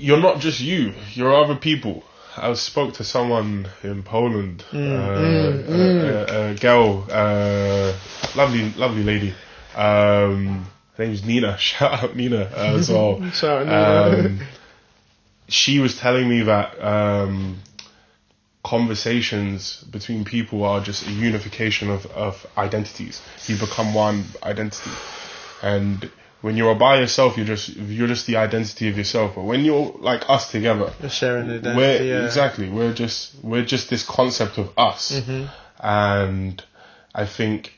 you're not just you. You're other people. I spoke to someone in Poland, a girl, lovely lady. Her name's Nina. Shout out Nina as well. Shout out Nina. She was telling me that conversations between people are just a unification of identities. You become one identity, and when you're by yourself, you're just the identity of yourself. But when you're like us together, you're sharing identity. Exactly. We're just this concept of us, and I think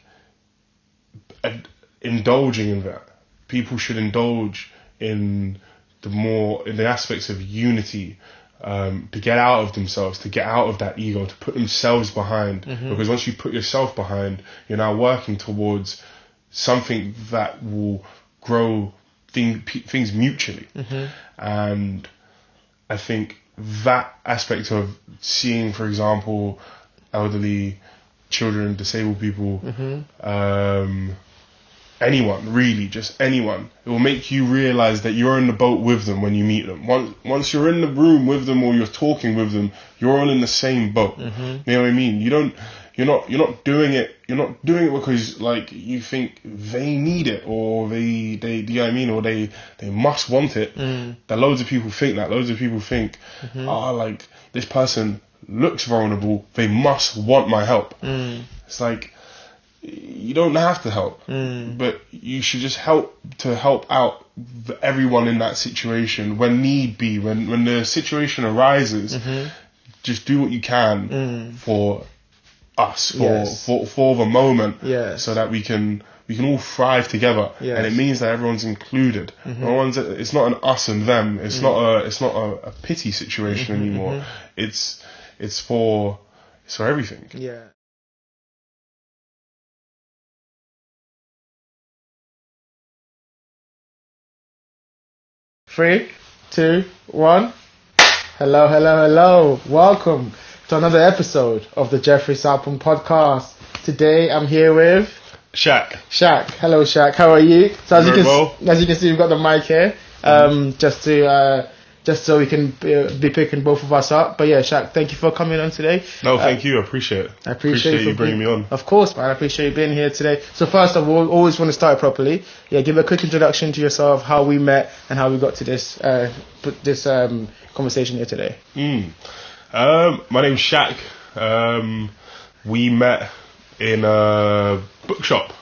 indulging in that, people should indulge in the aspects of unity, to get out of themselves, to get out of that ego, to put themselves behind. Because once you put yourself behind, you're now working towards something that will grow things mutually. And I think that aspect of seeing, for example, elderly, children, disabled people, anyone, really, just anyone, it will make you realize that you're in the boat with them when you meet them. Once you're in the room with them or you're talking with them, you're all in the same boat. You know what I mean? You're not doing it because like you think they need it or they you know what I mean, or they must want it. That loads of people think that. Loads of people think, like this person looks vulnerable, they must want my help. It's like, you don't have to help, but you should just help out everyone in that situation when need be. When the situation arises, just do what you can for us, for the moment, so that we can all thrive together. And it means that everyone's included. It's not an us and them. It's not a pity situation anymore. It's for everything. Yeah. 3, 2, 1. Hello. Welcome to another episode of the Jeoffrey Sarpong podcast. Today I'm here with Shak. Hello, Shak. How are you? So as you can see, we've got the mic here, just so we can be picking both of us up. But yeah, Shak, thank you for coming on today. No, thank you. I appreciate it. I appreciate you bringing me on. Of course, man. I appreciate you being here today. So first of all, always want to start properly. Yeah, give a quick introduction to yourself, how we met, and how we got to this conversation here today. My name's Shak. We met in a bookshop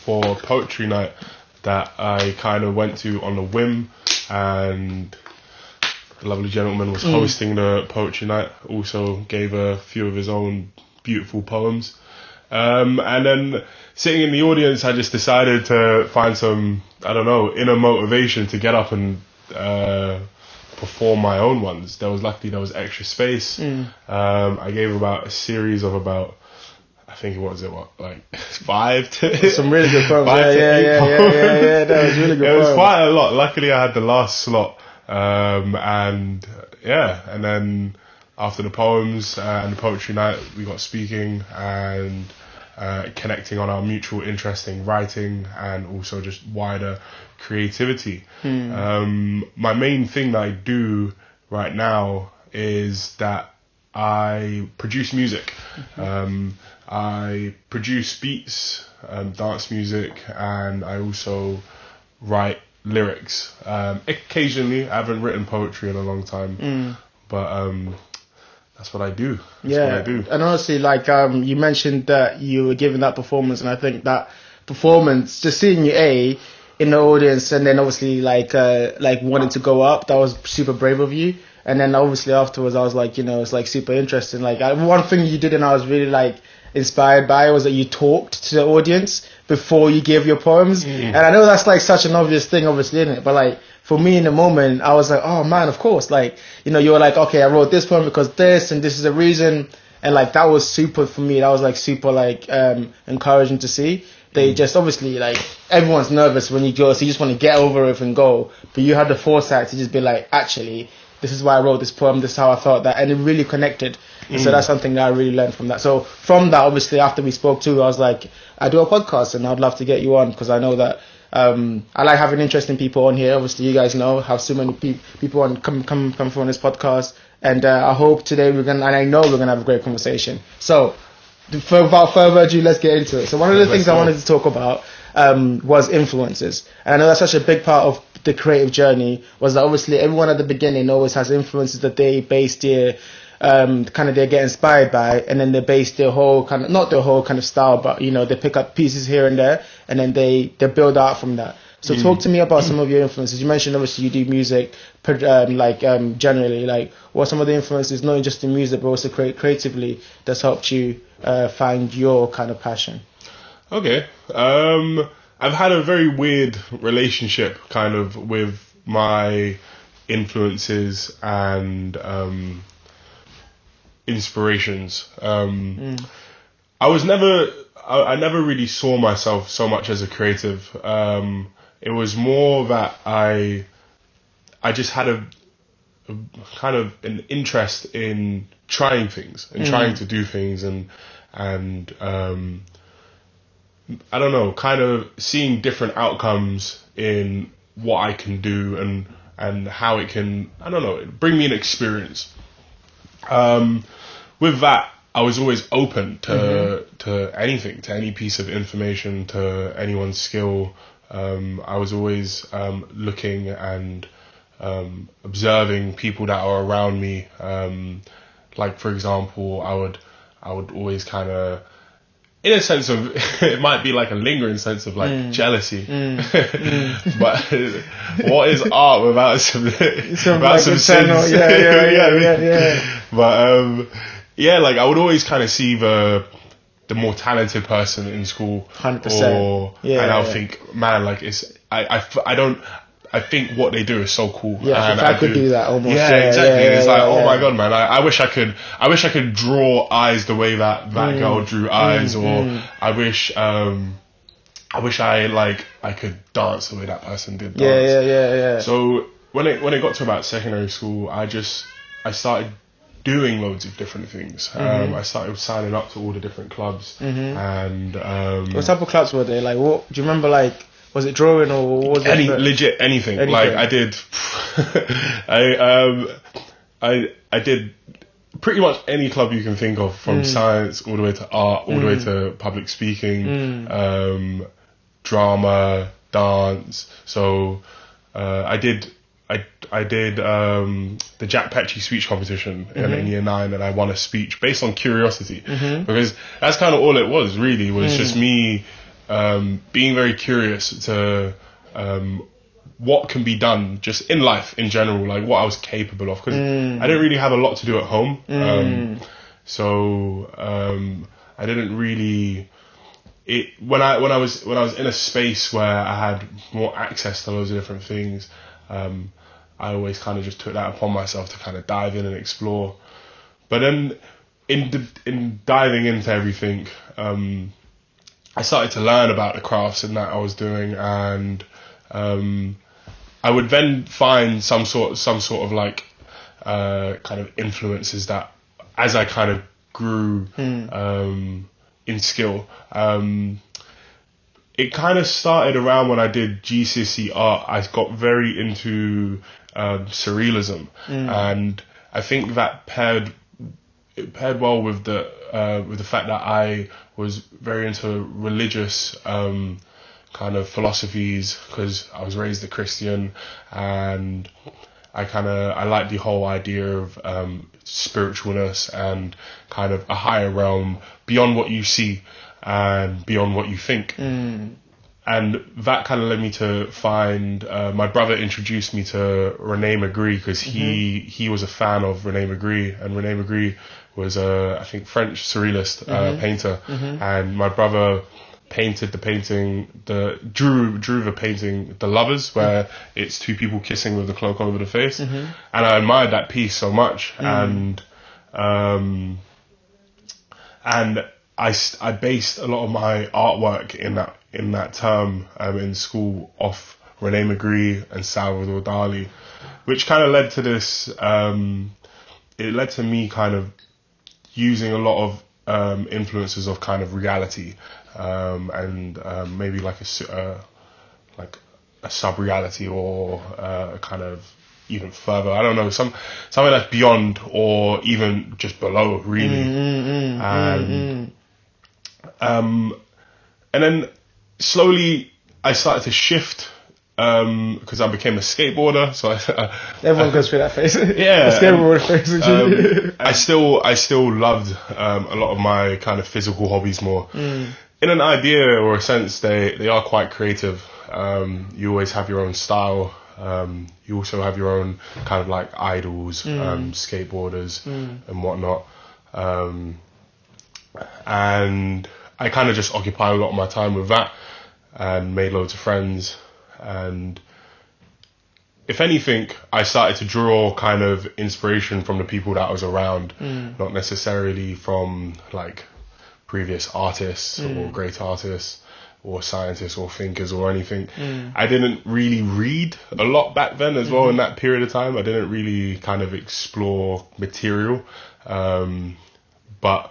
for poetry night that I kind of went to on a whim, and the lovely gentleman was hosting the poetry night, also gave a few of his own beautiful poems. And then sitting in the audience, I just decided to find some, inner motivation to get up and perform my own ones. There was extra space. I gave about a series of I think it was 5 to some really good poems. Yeah. That was really good. It was quite a lot. Luckily, I had the last slot. And then after the poems and the poetry night, we got speaking and connecting on our mutual interest in writing and also just wider creativity. My main thing that I do right now is that I produce music. I produce beats, dance music, and I also write lyrics. Occasionally, I haven't written poetry in a long time, but that's what I do. And honestly, you mentioned that you were giving that performance, and I think that performance, just seeing you in the audience, and then obviously wanting to go up, that was super brave of you. And then obviously afterwards, I was like, it's super interesting. One thing you did, and I was really inspired by, was that you talked to the audience before you gave your poems. And I know that's such an obvious thing, obviously, isn't it? But for me in the moment, I was like, oh man, of course. You were like, okay, I wrote this poem because this, and this is the reason. And that was super for me. That was super encouraging to see. They just obviously everyone's nervous when you go, so you just want to get over it and go. But you had the foresight to just be actually, this is why I wrote this poem, this is how I felt that, and it really connected. So that's something that I really learned from that. So from that, obviously, after we spoke too, I was like, I do a podcast and I'd love to get you on, because I know that I like having interesting people on here. Obviously, you guys know have so many people on come from this podcast, and I hope today and I know we're gonna have a great conversation. So, without further ado, let's get into it. So, one of the things I wanted to talk about was influences, and I know that's such a big part of the creative journey. Was that obviously everyone at the beginning always has influences that they base their they get inspired by, and then they base their whole not their whole style, but they pick up pieces here and there, and then they build out from that. So talk to me about some of your influences. You mentioned obviously you do music, generally, like what are some of the influences, not just in music but also creatively, that's helped you find your kind of passion? Okay, I've had a very weird relationship kind of with my influences and inspirations. I never really saw myself so much as a creative. It was more that I just had a kind of an interest in trying things and trying to do things and I don't know, kind of seeing different outcomes in what I can do and how it can, I don't know, bring me an experience. With that, I was always open to anything, to any piece of information, to anyone's skill. I was always looking and observing people that are around me. Like for example, I would always kind of, in a sense of, it might be like a lingering sense of like jealousy. But what is art without some sins? Yeah. But like I would always kind of see the more talented person in school, 100%. And I'll think, man, like I think what they do is so cool. Yeah, and I could do that almost. Yeah, exactly. It's like, oh my god, man! I wish I could draw eyes the way that girl drew eyes, or I wish I could dance the way that person did dance. Yeah. So when it got to about secondary school, I started doing loads of different things. I started signing up to all the different clubs, and what type of clubs were they? Like, what do you remember? Like, was it drawing or was it legit anything? Like I did, I did pretty much any club you can think of, from science all the way to art, all the way to public speaking, drama, dance. So I did the Jack Petchy speech competition in year 9, and I won a speech based on curiosity, because that's kind of all it was really, was just me being very curious to what can be done just in life in general, like what I was capable of, because I didn't really have a lot to do at home, so I didn't really. When I was in a space where I had more access to loads of different things, I always kind of just took that upon myself to kind of dive in and explore. But then in diving into everything, I started to learn about the crafts and that I was doing, and I would then find some sort of like kind of influences that, as I kind of grew in skill, it kind of started around when I did GCSE art. I got very into surrealism, and I think that paired well with the fact that I was very into religious kind of philosophies, because I was raised a Christian, and I like the whole idea of spiritualness and kind of a higher realm beyond what you see and beyond what you think. And that kind of led me to find, my brother introduced me to René Magritte, because he was a fan of René Magritte, and René Magritte was I think French surrealist painter, and my brother painted the painting, drew the painting The Lovers, where it's two people kissing with the cloak over the face, and I admired that piece so much, and I based a lot of my artwork in that term in school off René Magritte and Salvador Dali, which kind of led to this. It led to me kind of using a lot of influences of kind of reality, and maybe like like a sub-reality or kind of even further. I don't know, something that's beyond or even just below, really. And then slowly I started to shift because I became a skateboarder. So everyone goes through that phase. Yeah, the skateboarder phase. I still loved a lot of my kind of physical hobbies more. In an idea or a sense, they are quite creative. You always have your own style. You also have your own kind of like idols, skateboarders and whatnot. And I kind of just occupied a lot of my time with that and made loads of friends. And if anything, I started to draw kind of inspiration from the people that I was around, not necessarily from like previous artists or great artists or scientists or thinkers or anything. I didn't really read a lot back then as well in that period of time. I didn't really kind of explore material. But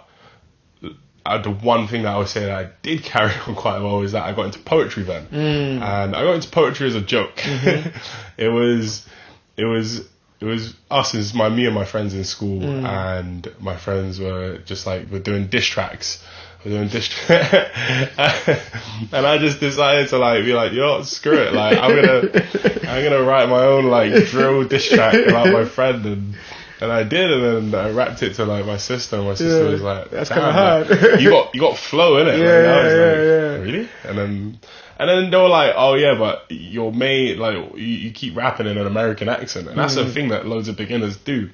the one thing that I would say that I did carry on quite well is that I got into poetry then. And I got into poetry as a joke. It was us as me and my friends in school, and my friends were just like, we're doing diss tracks. And I just decided to like be like, yo, screw it, like I'm gonna write my own like drill diss track about my friend, and I did, and then I rapped it to like my sister, and my sister was like, that's kind of hard. Like, you got flow in it. Yeah. Really? And then they were like, oh yeah, but your mate, like you keep rapping in an American accent, and that's the thing that loads of beginners do,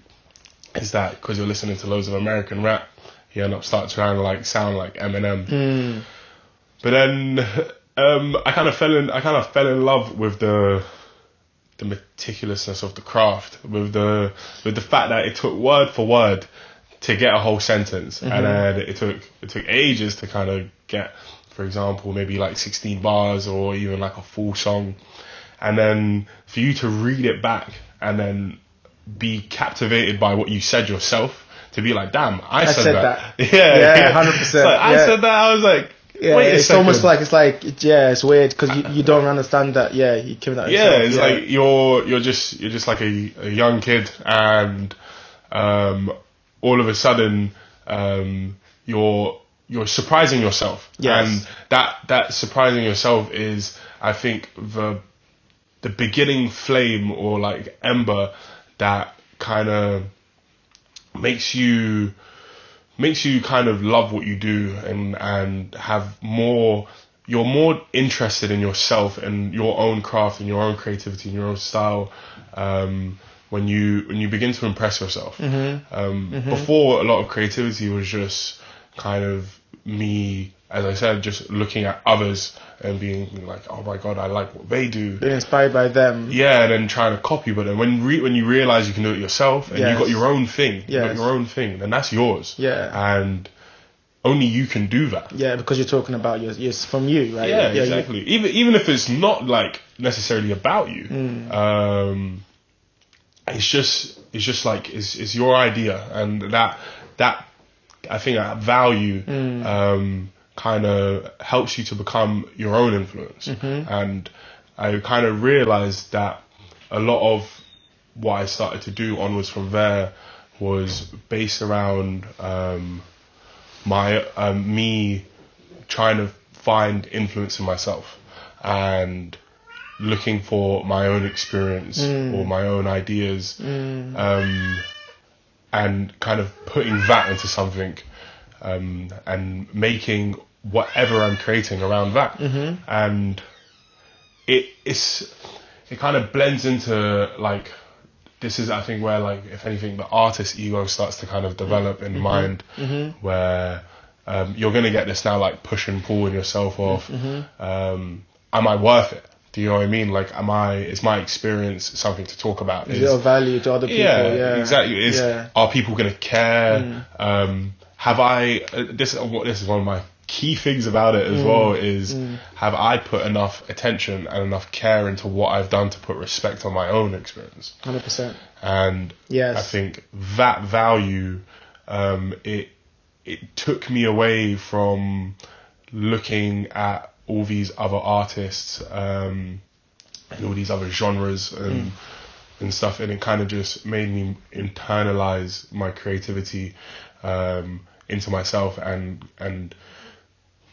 is that because you're listening to loads of American rap, you end up trying to like sound like Eminem. But then I kind of fell in love with the meticulousness of the craft, with the fact that it took word for word to get a whole sentence, and then it took ages to kind of get, for example, maybe like 16 bars or even like a full song, and then for you to read it back and then be captivated by what you said yourself, to be like, damn, I said that. Yeah, 100%. I said that. I was like, wait a second. Almost like it's weird because you don't understand that. Yeah, you give that. Yeah, it's like you're just like a young kid, and all of a sudden you're surprising yourself. Yes. And that surprising yourself is, I think, the beginning flame or like ember that kind of makes you kind of love what you do, and you're more interested in yourself and your own craft and your own creativity and your own style when you begin to impress yourself. Before, a lot of creativity was just kind of me, as I said, just looking at others and being like, oh my god, I like what they do, being inspired by them. Yeah, and then trying to copy. But then when you realize you can do it yourself, and you got your own thing, then that's yours. Yeah, and only you can do that. Yeah, because you're talking about your from you, right? Yeah, exactly. Even if it's not like necessarily about you, it's just like it's your idea, and that I think that value kind of helps you to become your own influence. And I kind of realized that a lot of what I started to do onwards from there was based around me trying to find influence in myself and looking for my own experience or my own ideas, and kind of putting that into something, and making whatever I'm creating around that. And it kind of blends into like, this is, I think, where like, if anything, the artist ego starts to kind of develop in mind, where you're going to get this now like push and pull in yourself of, am I worth it? Do you know what I mean? Like, is my experience something to talk about? Is it of value to other people? Yeah, exactly. Are people going to care? This is one of my key things about it as well, is have I put enough attention and enough care into what I've done to put respect on my own experience? 100%. And I think that value, it took me away from looking at all these other artists and all these other genres and stuff, and it kind of just made me internalize my creativity into myself and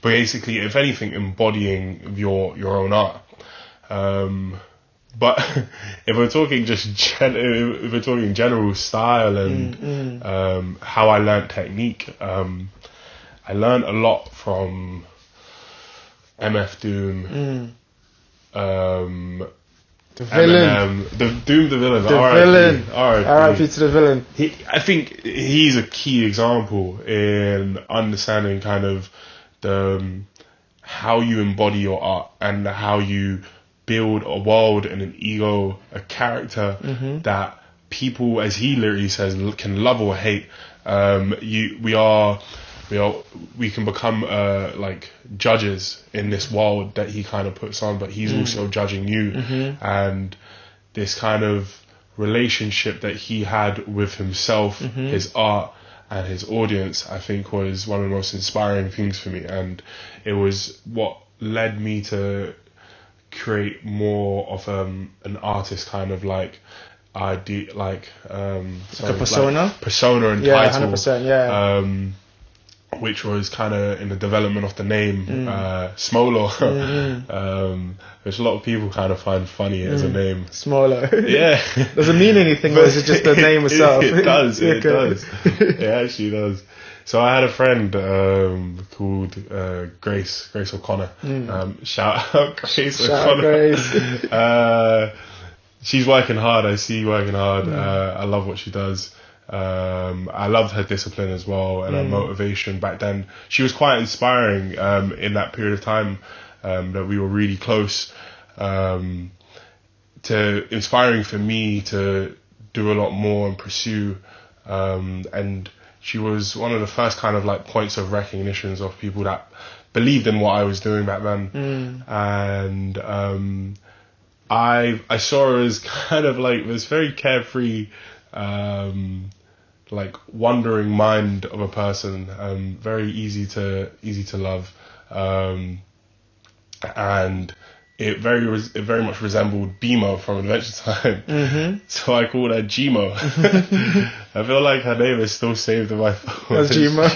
basically, if anything, embodying your own art. But if we're talking if we're talking general style and how I learned technique, I learned a lot from MF Doom, the villain, Eminem, the villain, the villain, R.I.P. to the villain. I think he's a key example in understanding kind of the how you embody your art and how you build a world and an ego, a character that people, as he literally says, can love or hate. We can become like judges in this world that he kind of puts on, but he's also judging you. And this kind of relationship that he had with himself, his art, and his audience, I think was one of the most inspiring things for me. And it was what led me to create more of an artist kind of like idea, like a persona? Like persona and yeah, title. 100%, yeah. Which was kind of in the development of the name, Smolo, which a lot of people kind of find funny as a name. Smolo. Yeah. Does it mean anything, or is it just the name itself? It does, it does. It actually does. So I had a friend called Grace O'Connor. Shout out Grace O'Connor. Grace. She's working hard. I see you working hard. I love what she does. I loved her discipline as well and her motivation back then. She was quite inspiring in that period of time that we were really close, to inspiring for me to do a lot more and pursue, and she was one of the first kind of like points of recognitions of people that believed in what I was doing back then. And I saw her as kind of like this very carefree, like wandering mind of a person, very easy to love, and it very much resembled Bimo from Adventure Time. So I called her Gmo. I feel like her name is still saved in my phone. That's Gmo.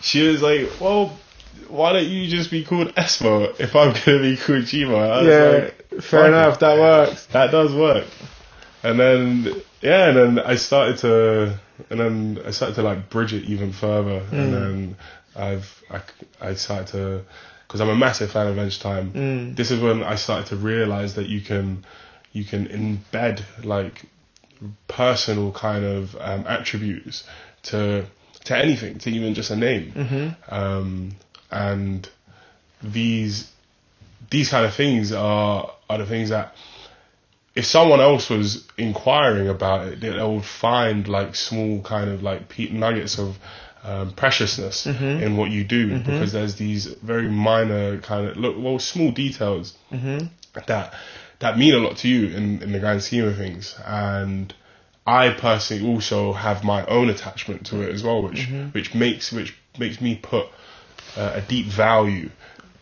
She was like, well, why don't you just be called Esmo if I'm gonna be called Gmo? Yeah, like, fair enough, that works. That does work. And then I started to like bridge it even further. And then I started to, because I'm a massive fan of Adventure Time. This is when I started to realize that you can embed like personal kind of attributes to anything, to even just a name. And these kind of things are the things that, if someone else was inquiring about it, they would find like small kind of like nuggets of preciousness in what you do, because there's these very minor kind of small details that mean a lot to you in the grand scheme of things. And I personally also have my own attachment to it as well, which makes me put a deep value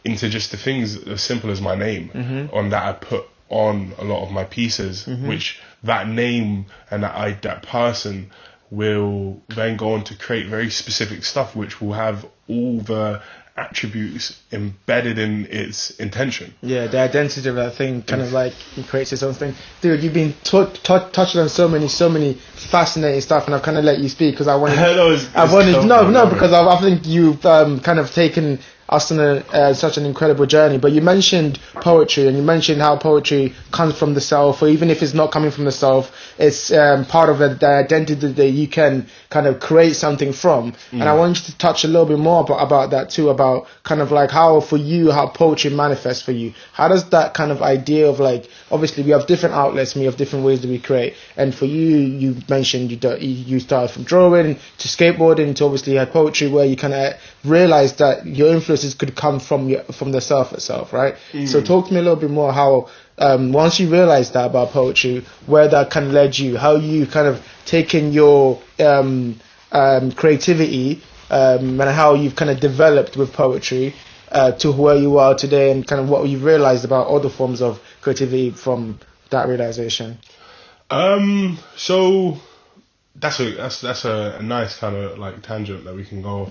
into just the things as simple as my name on that I put on a lot of my pieces, which that name and that person will then go on to create very specific stuff, which will have all the attributes embedded in its intention. Yeah, the identity of that thing kind of like creates its own thing. Dude, you've been touching on so many fascinating stuff, and I've kind of let you speak because I wanted. Because I think you've kind of taken us on such an incredible journey. But you mentioned poetry, and you mentioned how poetry comes from the self, or even if it's not coming from the self, it's part of the identity that you can kind of create something from. And I want you to touch a little bit more about that too, about kind of like how poetry manifests for you. How does that kind of idea of like, obviously we have different outlets and we have different ways that we create, and for you mentioned you started from drawing to skateboarding to obviously you had poetry, where you kind of realized that your influences could come from the self itself, right? So talk to me a little bit more how once you realized that about poetry, where that kind of led you, how you kind of taken your creativity and how you've kind of developed with poetry to where you are today, and kind of what you've realized about other forms of creativity from that realization. So that's a nice kind of like tangent that we can go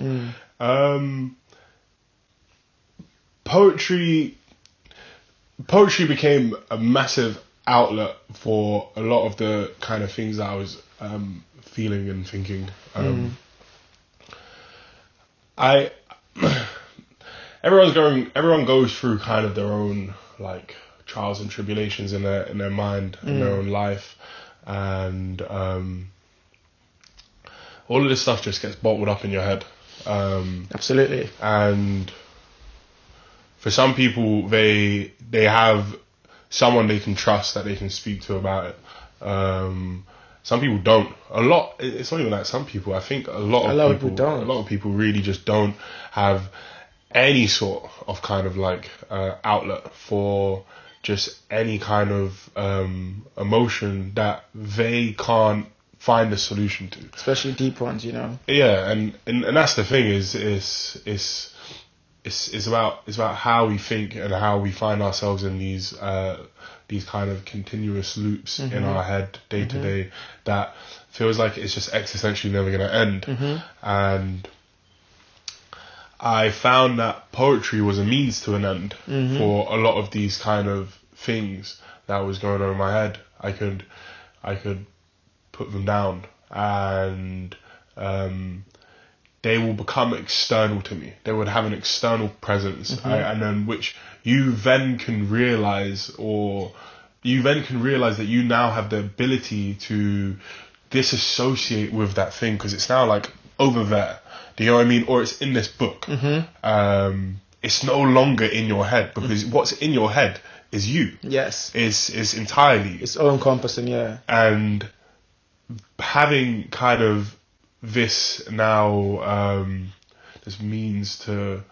off. Poetry became a massive outlet for a lot of the kind of things that I was feeling and thinking. Everyone goes through kind of their own like trials and tribulations in their mind, in their own life, and all of this stuff just gets bottled up in your head. Absolutely. And for some people, they have someone they can trust that they can speak to about it. Some people don't. It's not even like some people. I think a lot of people don't. A lot of people really just don't have any sort of kind of like outlet for just any kind of emotion that they can't find a solution to. Especially deep ones, you know. Yeah, and that's the thing it's about how we think and how we find ourselves in these kind of continuous loops in our head day to day that feels like it's just existentially never going to end. And I found that poetry was a means to an end for a lot of these kind of things that was going on in my head. I could put them down, and they will become external to me. They would have an external presence, and then which you then can realize that you now have the ability to disassociate with that thing, because it's now like over there. Do you know what I mean? Or it's in this book. It's no longer in your head, because what's in your head is you. Yes. It's entirely. It's all encompassing, yeah. And having kind of this now, this means to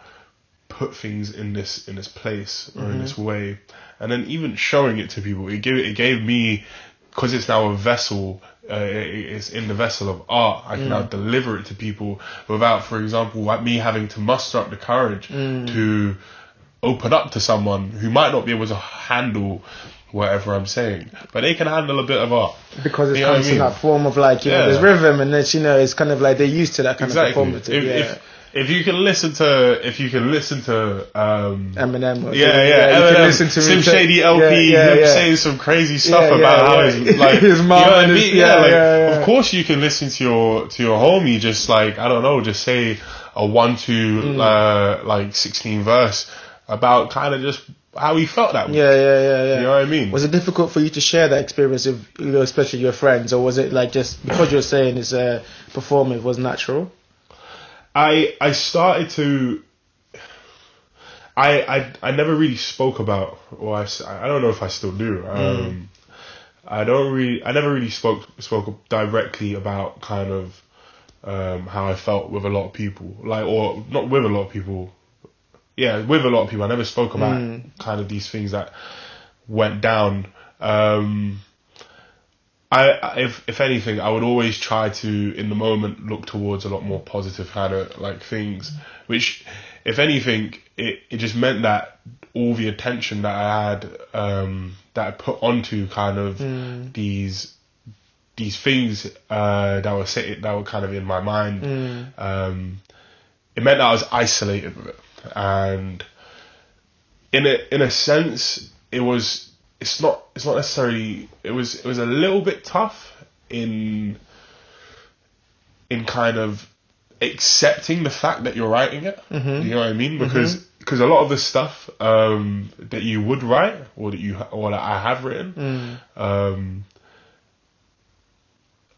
put things in this place or in this way, and then even showing it to people, it gave me, because it's now a vessel. It's in the vessel of art. I can now deliver it to people without, for example, like me having to muster up the courage to open up to someone who might not be able to handle whatever I'm saying, but they can handle a bit of art because it comes in that form of like, you know, there's rhythm, and it's, you know, it's kind of like they're used to that kind of performative. If you can listen to Eminem, you can listen to Slim Shady LP, him saying some crazy stuff about how his like his mom, of course you can listen to your homie just like, I don't know, just say a 1-2 like 16 verse about kind of just how he felt that way. You know what I mean? Was it difficult for you to share that experience with, you know, especially your friends, or was it like just because you're saying it's performing was natural? I started to. I never really spoke about, or I don't know if I still do. I never really spoke directly about kind of how I felt with a lot of people, like, or not with a lot of people. Yeah, with a lot of people. I never spoke about kind of these things that went down. If anything, I would always try to, in the moment, look towards a lot more positive kind of like things, which, if anything, it just meant that all the attention that I had, that I put onto kind of these things that were kind of in my mind, it meant that I was isolated with it. And in a sense, it's not necessarily, it was a little bit tough in kind of accepting the fact that you're writing it. You know what I mean? Because a lot of the stuff that you would write, or that I have written,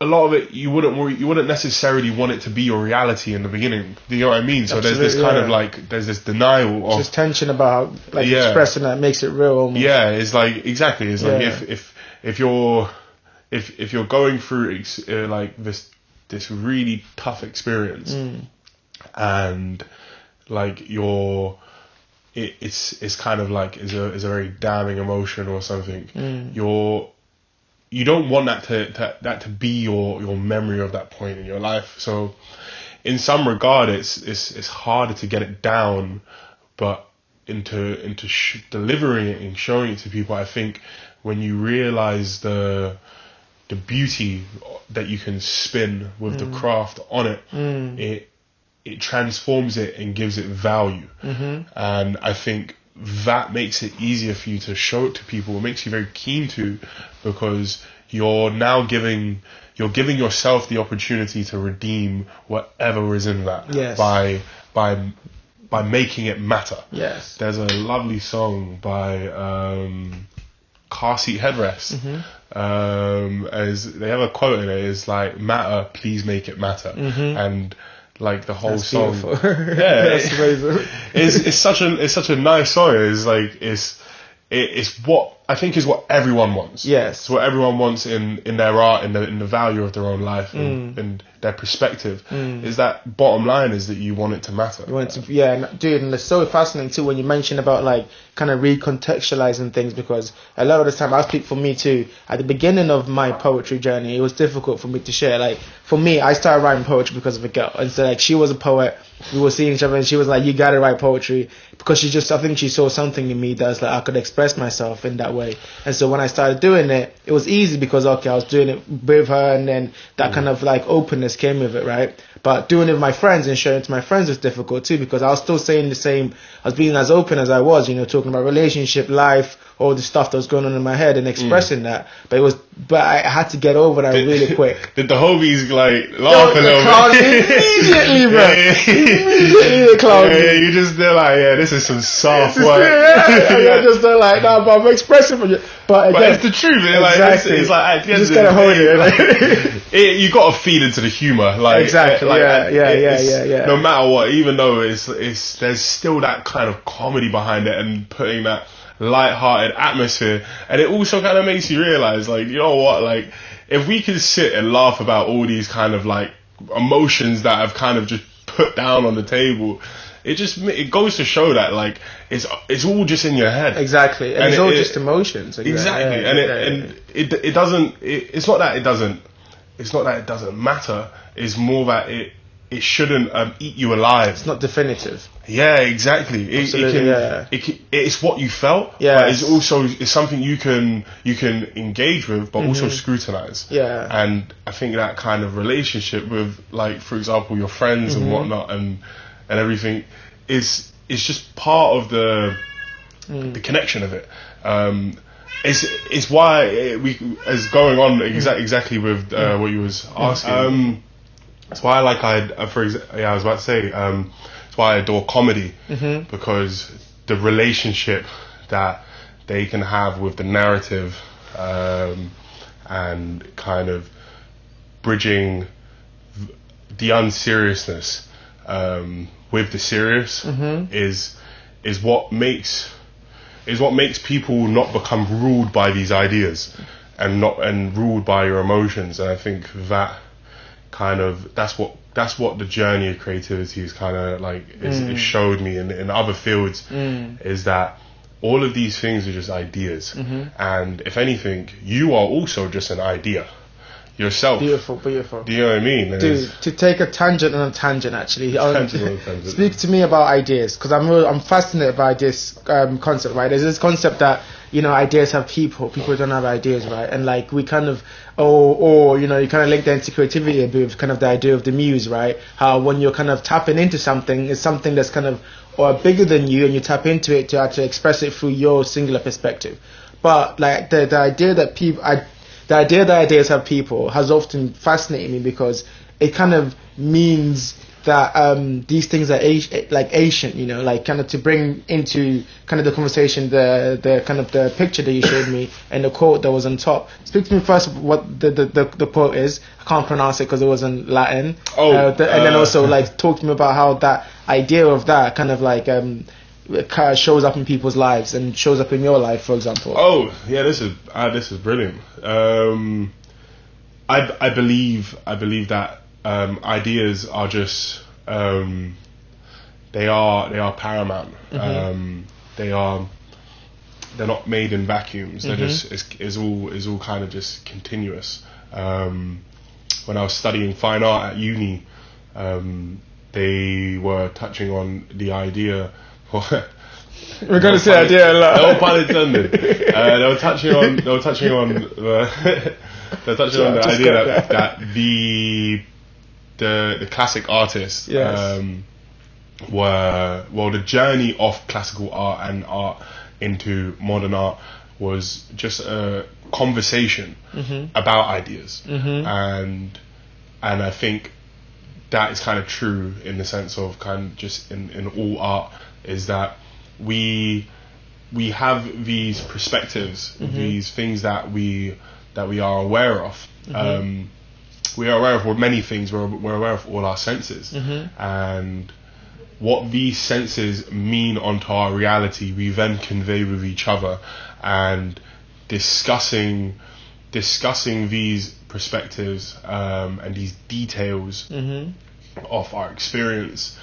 a lot of it you wouldn't necessarily want it to be your reality in the beginning. Do you know what I mean? So there's this kind of like, there's this denial of, just tension about like expressing that makes it real almost. Yeah, it's like, exactly. It's like if you're going through like this really tough experience, and like it's kind of like is a very damning emotion or something. You don't want that to be your memory of that point in your life. So in some regard, it's harder to get it down, but into delivering it and showing it to people, I think when you realize the beauty that you can spin with the craft on it, it transforms it and gives it value. And I think that makes it easier for you to show it to people. It makes you very keen to, because you're now giving yourself the opportunity to redeem whatever is in that by making it matter. Yes. There's a lovely song by Car Seat Headrest. As they have a quote in it, it's like, matter, please make it matter. And like the whole song, That's amazing. it's such a nice song. It's like it's what I think is what everyone wants. Yes, it's what everyone wants in their art, in the value of their own life, and their perspective. Is that bottom line is that you want it to matter. You want it to, and dude, and it's so fascinating too when you mention about like kind of recontextualizing things, because a lot of the time, I speak for me too. At the beginning of my poetry journey, it was difficult for me to share. Like for me, I started writing poetry because of a girl, and so like she was a poet. We were seeing each other, and she was like, "You gotta write poetry," because I think she saw something in me that's like I could express myself in that way. And so when I started doing it, it was easy because I was doing it with her, and then that kind of like openness came with it, right? But doing it with my friends and showing it to my friends was difficult too, because I was still saying the same. I was being as open as I was, talking about relationship, life, all the stuff that was going on in my head and expressing that. But I had to get over that really quick. Did the homies like laugh a little bit? Immediately, bro. Immediately, you just they're like, this is some soft work. Yeah, just they're like, nah, but I'm expressing for you. But again, it's the truth. Exactly. It's like at the end just of the gotta hold day, it. You got to feed into the humor. Like exactly. Yeah. No matter what, even though it's there's still that kind of comedy behind it and putting that light-hearted atmosphere, and it also kind of makes you realize, like, you know what, like, if we can sit and laugh about all these kind of like emotions that have kind of just put down on the table, it goes to show that like it's all just in your head. Exactly, and it's all just emotions. Exactly, it doesn't. It's not that it doesn't matter. It's more that it shouldn't eat you alive. It's not definitive. Yeah, exactly. It's what you felt. Yeah, but it's something you can engage with, but also scrutinize. Yeah, and I think that kind of relationship with, like, for example, your friends and whatnot and everything is just part of the connection of it. It's why we is going on exactly with what you was asking. That's why I was about to say, that's why I adore comedy, because the relationship that they can have with the narrative, and kind of bridging the unseriousness with the serious is what makes people not become ruled by these ideas and ruled by your emotions. And I think that kind of that's what the journey of creativity is kind of like it showed me in other fields, is that all of these things are just ideas, and if anything, you are also just an idea yourself. Beautiful. Do you know what I mean? Dude, to take a tangent on a tangent, actually, speak to me about ideas, because I'm fascinated by this concept, right? There's this concept that ideas have people don't have ideas, right? And like we kind of you kind of link that into creativity a bit with kind of the idea of the muse, right? How when you're kind of tapping into something, it's something that's kind of bigger than you, and you tap into it to actually express it through your singular perspective. But like the idea that ideas have people has often fascinated me, because it kind of means that these things are ancient, like kind of to bring into kind of the conversation the kind of the picture that you showed me and the quote that was on top. Speak to me first what the quote is. I can't pronounce it because it was in Latin. And then also like talk to me about how that idea of that kind of like it kind of shows up in people's lives and shows up in your life, for example. Oh yeah, this is brilliant. I believe that ideas are just they are paramount. They're not made in vacuums. They're just it's all kind of just continuous. When I was studying fine art at uni, They were touching on the idea. We're going to say idea a lot. No pun intended. They were touching on the idea that the classic artists were, well, the journey of classical art and art into modern art was just a conversation about ideas, and I think that is kind of true in the sense of kind of just in all art, is that we have these perspectives, these things that we are aware of. We are aware of many things. We're aware of all our senses, and what these senses mean onto our reality, we then convey with each other, and discussing these perspectives and these details of our experience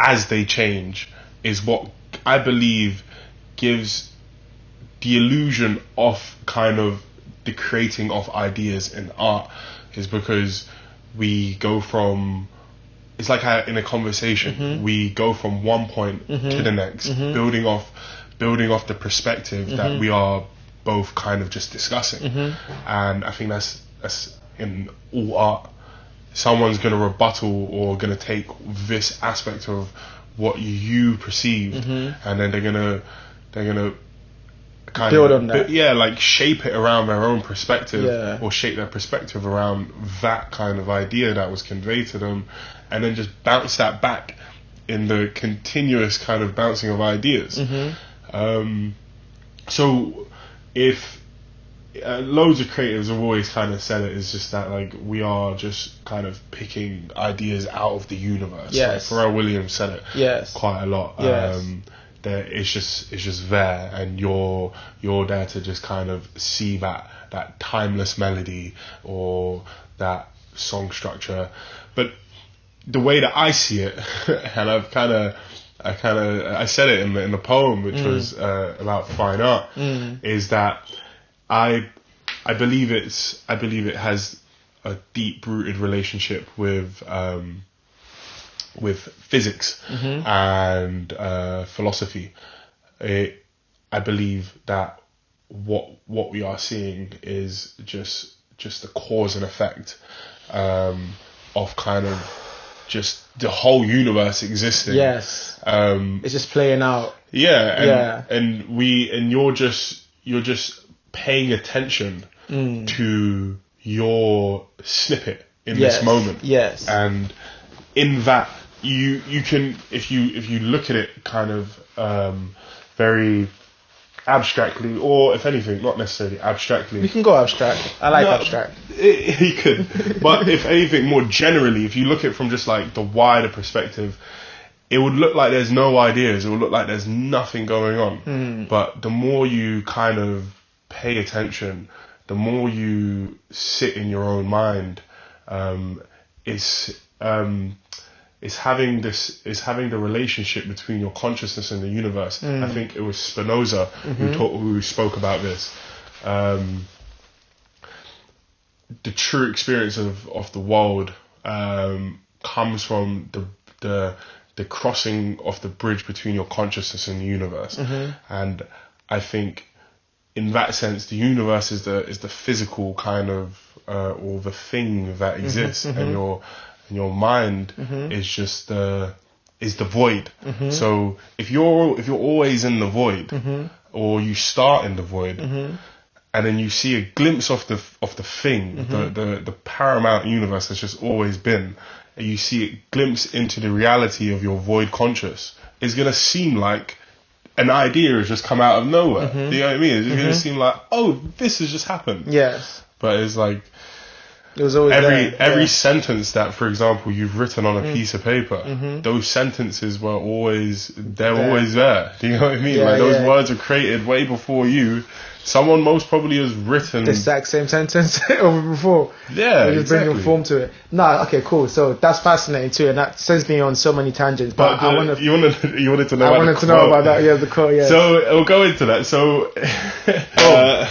as they change is what I believe gives the illusion of kind of the creating of ideas in art, is because we go from, it's like in a conversation, we go from one point to the next, building off the perspective that we are both kind of just discussing. And I think that's in all art. Someone's going to rebuttal or going to take this aspect of what you perceived, and then they're gonna kind build of on that. like shape it around their own perspective, or shape their perspective around that kind of idea that was conveyed to them, and then just bounce that back in the continuous kind of bouncing of ideas. So if loads of creatives have always kind of said it, is just that like we are just kind of picking ideas out of the universe. Yes. Like Pharrell Williams said it quite a lot. Yes. That it's just there, and you're there to just kind of see that timeless melody or that song structure. But the way that I see it, and I said it in the poem, which was about fine art, is that I believe it has a deep rooted relationship with physics and philosophy. I believe that what we are seeing is just the cause and effect of kind of just the whole universe existing. Yes. It's just playing out. Yeah. And you're just paying attention to your snippet in this moment. Yes. And in that you can, if you look at it kind of very abstractly, or if anything, not necessarily abstractly. We can go abstract. I like abstract. He could. But if anything, more generally, if you look at it from just like the wider perspective, it would look like there's no ideas. It would look like there's nothing going on. But the more you kind of pay attention, the more you sit in your own mind, it's having the relationship between your consciousness and the universe. I think it was Spinoza who spoke about this. The true experience of the world comes from the crossing of the bridge between your consciousness and the universe. And I think in that sense, the universe is the physical kind of or the thing that exists, and your mind is just the void. So if you're always in the void, or you start in the void, and then you see a glimpse of the thing, the paramount universe that's just always been, and you see a glimpse into the reality of your void conscious, it's gonna seem like an idea has just come out of nowhere. Do you know what I mean? It's gonna seem like, oh, this has just happened. Yes. But it's like, it was always every sentence that, for example, you've written on a piece of paper, those sentences were always always there. Do you know what I mean? Those words were created way before you. Someone most probably has written the exact same sentence over before. Yeah, just bringing form to it. No, okay, cool. So that's fascinating too, and that sends me on so many tangents. But you wanted to know. I wanted to know about that. Yeah, the quote. Yeah. So we'll go into that. So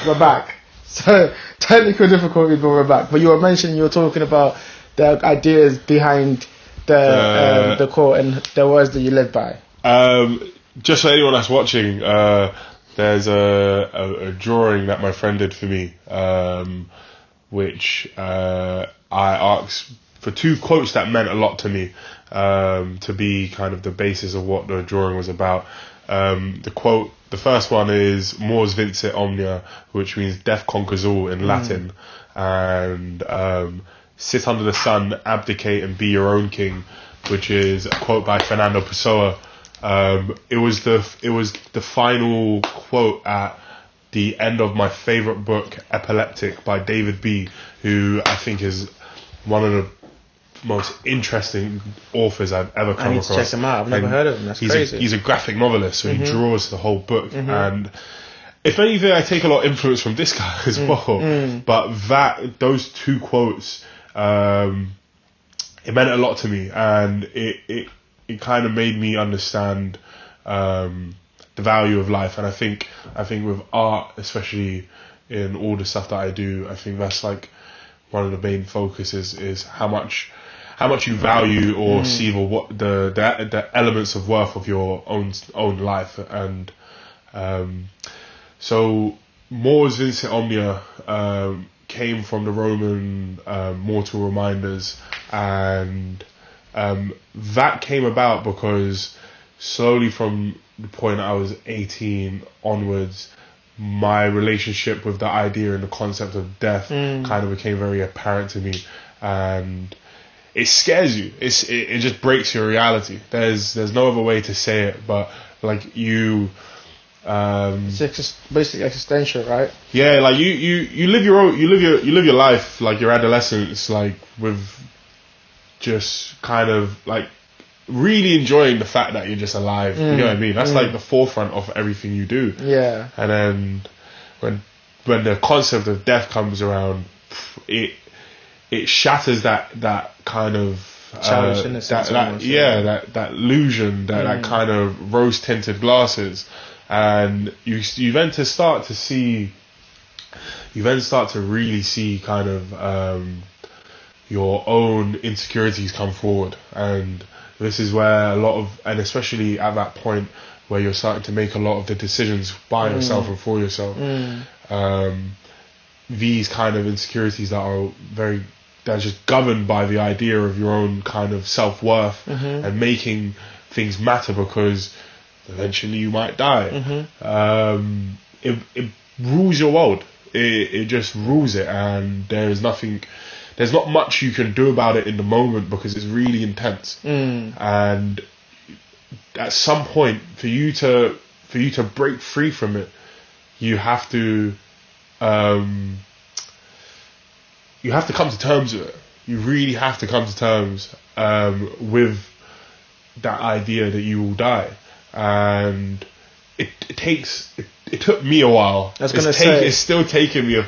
we're back. So technical difficulties, but we're back. But you were talking about the ideas behind the quote and the words that you live by. Just for anyone that's watching, there's a drawing that my friend did for me, which I asked for 2 quotes that meant a lot to me, to be kind of the basis of what the drawing was about. The first one is Mors vincit omnia, which means death conquers all in Latin, and sit under the sun, abdicate and be your own king, which is a quote by Fernando Pessoa. It was the final quote at the end of my favorite book, Epileptic, by David B., who I think is one of the most interesting authors I've ever come across. I need to check him out. I've never heard of him. That's crazy. He's a graphic novelist, so he draws the whole book. And if anything, I take a lot of influence from this guy as well. But those 2 quotes, it meant a lot to me, and it kind of made me understand the value of life. And I think with art, especially in all the stuff that I do, I think that's like one of the main focuses is how much you value or see what the elements of worth of your own life. And so Mors vincit omnia came from the Roman mortal reminders, and that came about because slowly from the point I was 18 onwards, my relationship with the idea and the concept of death kind of became very apparent to me, and it scares you. It just breaks your reality. There's no other way to say it, but like you. It's basically existential, right? Yeah, like you live your life, like your adolescence, like with just kind of like really enjoying the fact that you're just alive. You know what I mean? That's like the forefront of everything you do. Yeah. And then when the concept of death comes around, it shatters that kind of challenge in a sense, that illusion, that kind of rose tinted glasses. And you then start to really see kind of your own insecurities come forward, and this is where and especially at that point where you're starting to make a lot of the decisions by yourself and for yourself, these kind of insecurities that are just governed by the idea of your own kind of self-worth and making things matter because eventually you might die. It rules your world. It just rules it, and there's not much you can do about it in the moment because it's really intense. And at some point, for you to break free from it, you have to come to terms with it. You really have to come to terms with that idea that you will die. And it took me a while. I was going to say, it's still taking me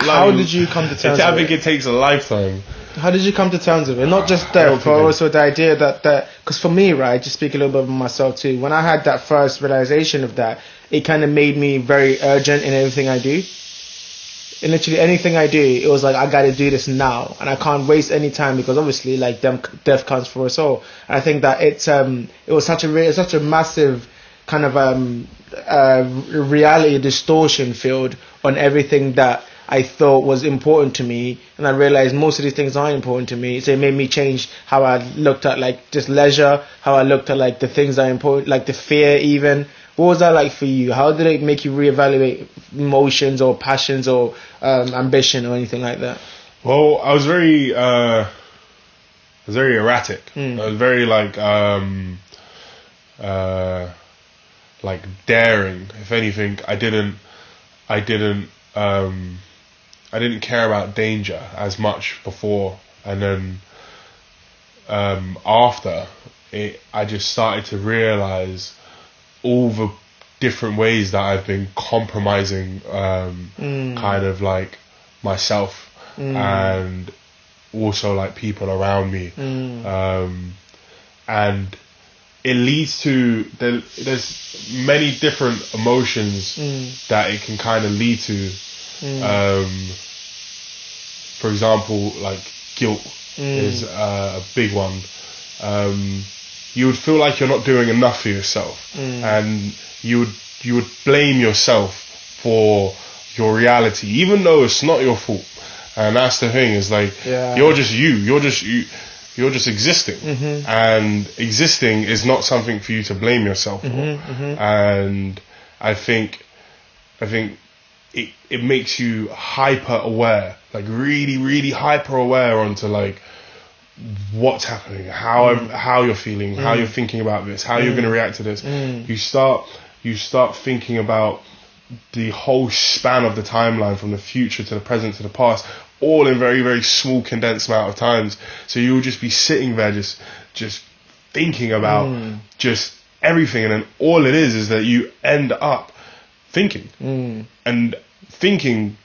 how did you come to terms with it? I think it takes a lifetime. How did you come to terms with it? Not just death, but also the idea that because for me, right, just speak a little bit of myself too, when I had that first realization of that, it kind of made me very urgent in everything I do. In literally anything I do, it was like, I got to do this now, and I can't waste any time because obviously, like, death comes for us all. And I think that it was such a massive kind of reality distortion field on everything that I thought was important to me, and I realized most of these things aren't important to me. So it made me change how I looked at like just leisure, how I looked at like the things that are important, like the fear even. What was that like for you? How did it make you reevaluate emotions or passions or ambition or anything like that? Well, I was very erratic. I was very like daring. If anything, I didn't care about danger as much before, and then after it, I just started to realize all the different ways that I've been compromising kind of like myself and also like people around me, and it leads to there's many different emotions that it can kind of lead to. For example, like guilt is a big one. You would feel like you're not doing enough for yourself, and you would blame yourself for your reality, even though it's not your fault. And that's the thing, is like, you're just existing, and existing is not something for you to blame yourself for. And I think it makes you hyper aware, like really, really hyper aware onto like what's happening, how you're feeling, how you're thinking about this, how you're going to react to this. You start thinking about the whole span of the timeline, from the future to the present to the past, all in very, very small condensed amount of times. So you'll just be sitting there just thinking about just everything, and then all it is that you end up thinking, and thinking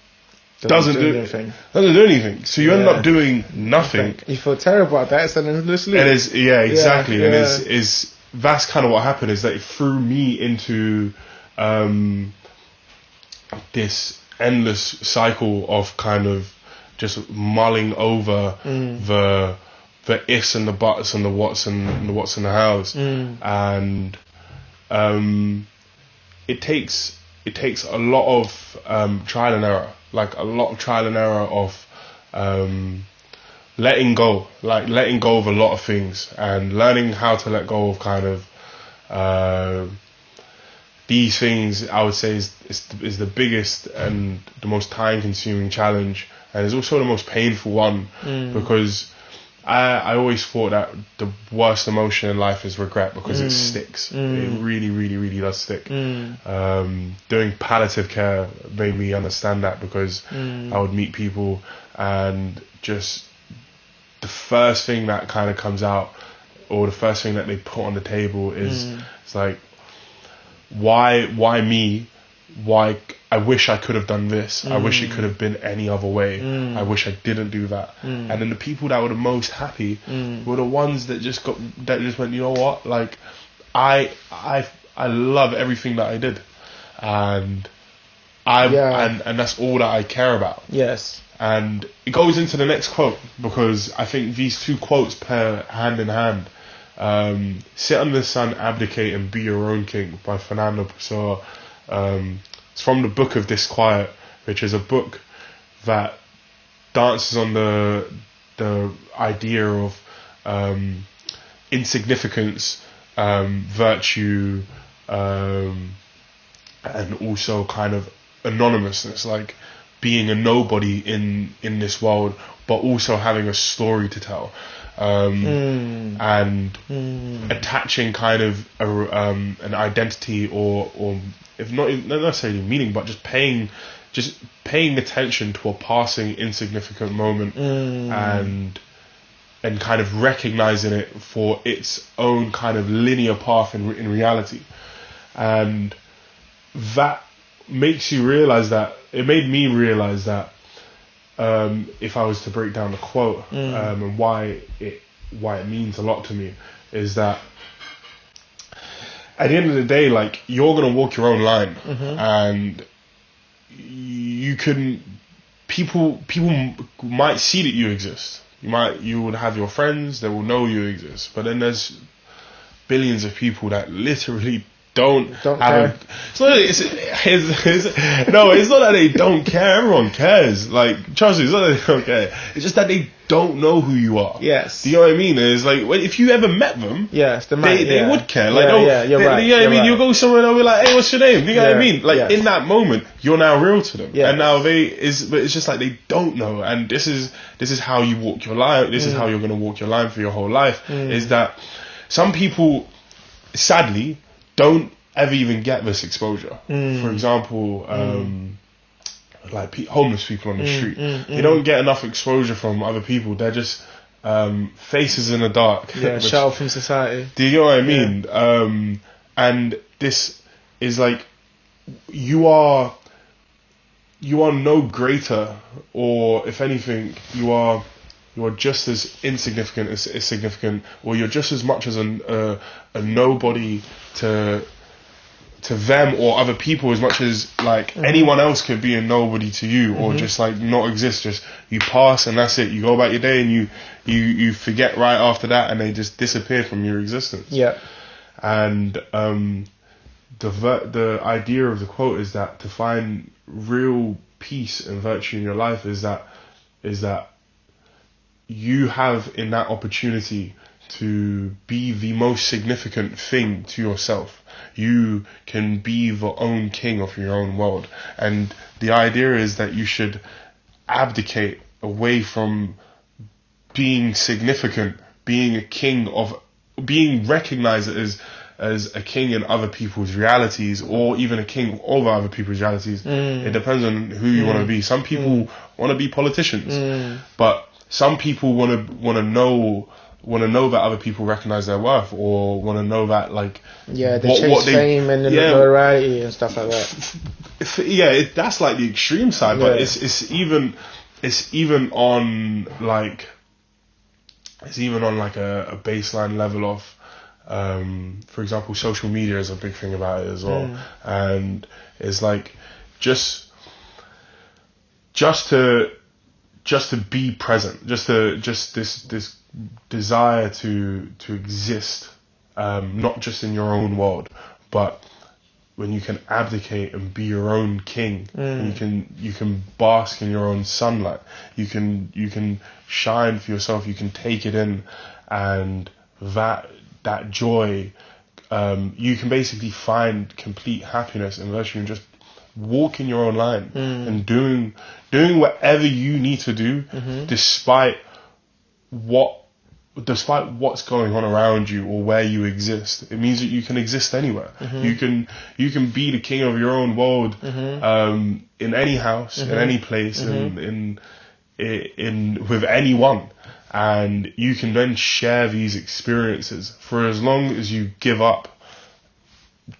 doesn't do anything. So you end up doing nothing. You feel terrible about that. It's an endless loop. And exactly. And is that's kind of what happened, is that it threw me into this endless cycle of kind of just mulling over the ifs and the buts and the what's and the what's in the hows, and it takes a lot of trial and error, like a lot of trial and error of letting go of a lot of things, and learning how to let go of kind of these things. I would say is the biggest and the most time consuming challenge, and it's also the most painful one, because I always thought that the worst emotion in life is regret, because it sticks. It really, really, really does stick. Doing palliative care made me understand that, because I would meet people, and just the first thing that kind of comes out, or the first thing that they put on the table is, it's like, why me? Why? I wish I could have done this. I wish it could have been any other way. I wish I didn't do that. And then the people that were the most happy were the ones that just went, you know what? Like, I love everything that I did, and and that's all that I care about. Yes. And it goes into the next quote, because I think these two quotes pair hand in hand. Sit under the sun, abdicate, and be your own king, by Fernando Pessoa. It's from the Book of Disquiet, which is a book that dances on the idea of insignificance, virtue, and also kind of anonymousness, like being a nobody in this world, but also having a story to tell, and attaching kind of an identity, or if not necessarily meaning, but just paying attention to a passing insignificant moment, and kind of recognizing it for its own kind of linear path in reality. And that makes you realize that, it made me realize that, if I was to break down the quote, and why it means a lot to me, is that at the end of the day, like, you're gonna walk your own line, and you people might see that you exist. You would have your friends that will know you exist, but then there's billions of people that literally don't care. It's not that they don't care. Everyone cares. Like, trust me, it's not that they don't care. It's just that they don't know who you are. Yes. Do you know what I mean? It's like, if you ever met them, yes, they would care. Like, you're right. You know what I mean? You'll go somewhere and they'll be like, hey, what's your name? You know what I mean? Like, in that moment, you're now real to them. Yes. And now but it's just like they don't know. And this is how you walk your life. This is how you're going to walk your line for your whole life. Is that some people, sadly, don't ever even get this exposure. For example, like homeless people on the street, they don't get enough exposure from other people. They're just faces in the dark. Shut off from society. Do you know what I mean? And this is like, you are no greater, or if anything, you are just as insignificant as significant, or you're just as much as a nobody to to them or other people as much as like anyone else could be a nobody to you, or just like not exist. Just you pass and that's it. You go about your day and you forget right after that, and they just disappear from your existence. Yeah. And the idea of the quote is that to find real peace and virtue in your life is that you have in that opportunity to be the most significant thing to yourself. You can be the own king of your own world. And the idea is that you should abdicate away from being significant, being a king of, being recognized as a king in other people's realities, or even a king over other people's realities. It depends on who you want to be. Some people want to be politicians, but some people want to know that other people recognize their worth, or want to know that like they chase fame and notoriety and stuff like that. That's like the extreme side, but it's even on like a baseline level of for example, social media is a big thing about it as well, and it's like just to be present, just this desire to exist, not just in your own world, but when you can abdicate and be your own king, and you can bask in your own sunlight, you can shine for yourself, you can take it in, and that joy, you can basically find complete happiness and virtue and just walk in your own line and doing whatever you need to do, despite what's going on around you or where you exist. It means that you can exist anywhere. You can be the king of your own world, in any house, in any place, in with anyone. And you can then share these experiences for as long as you give up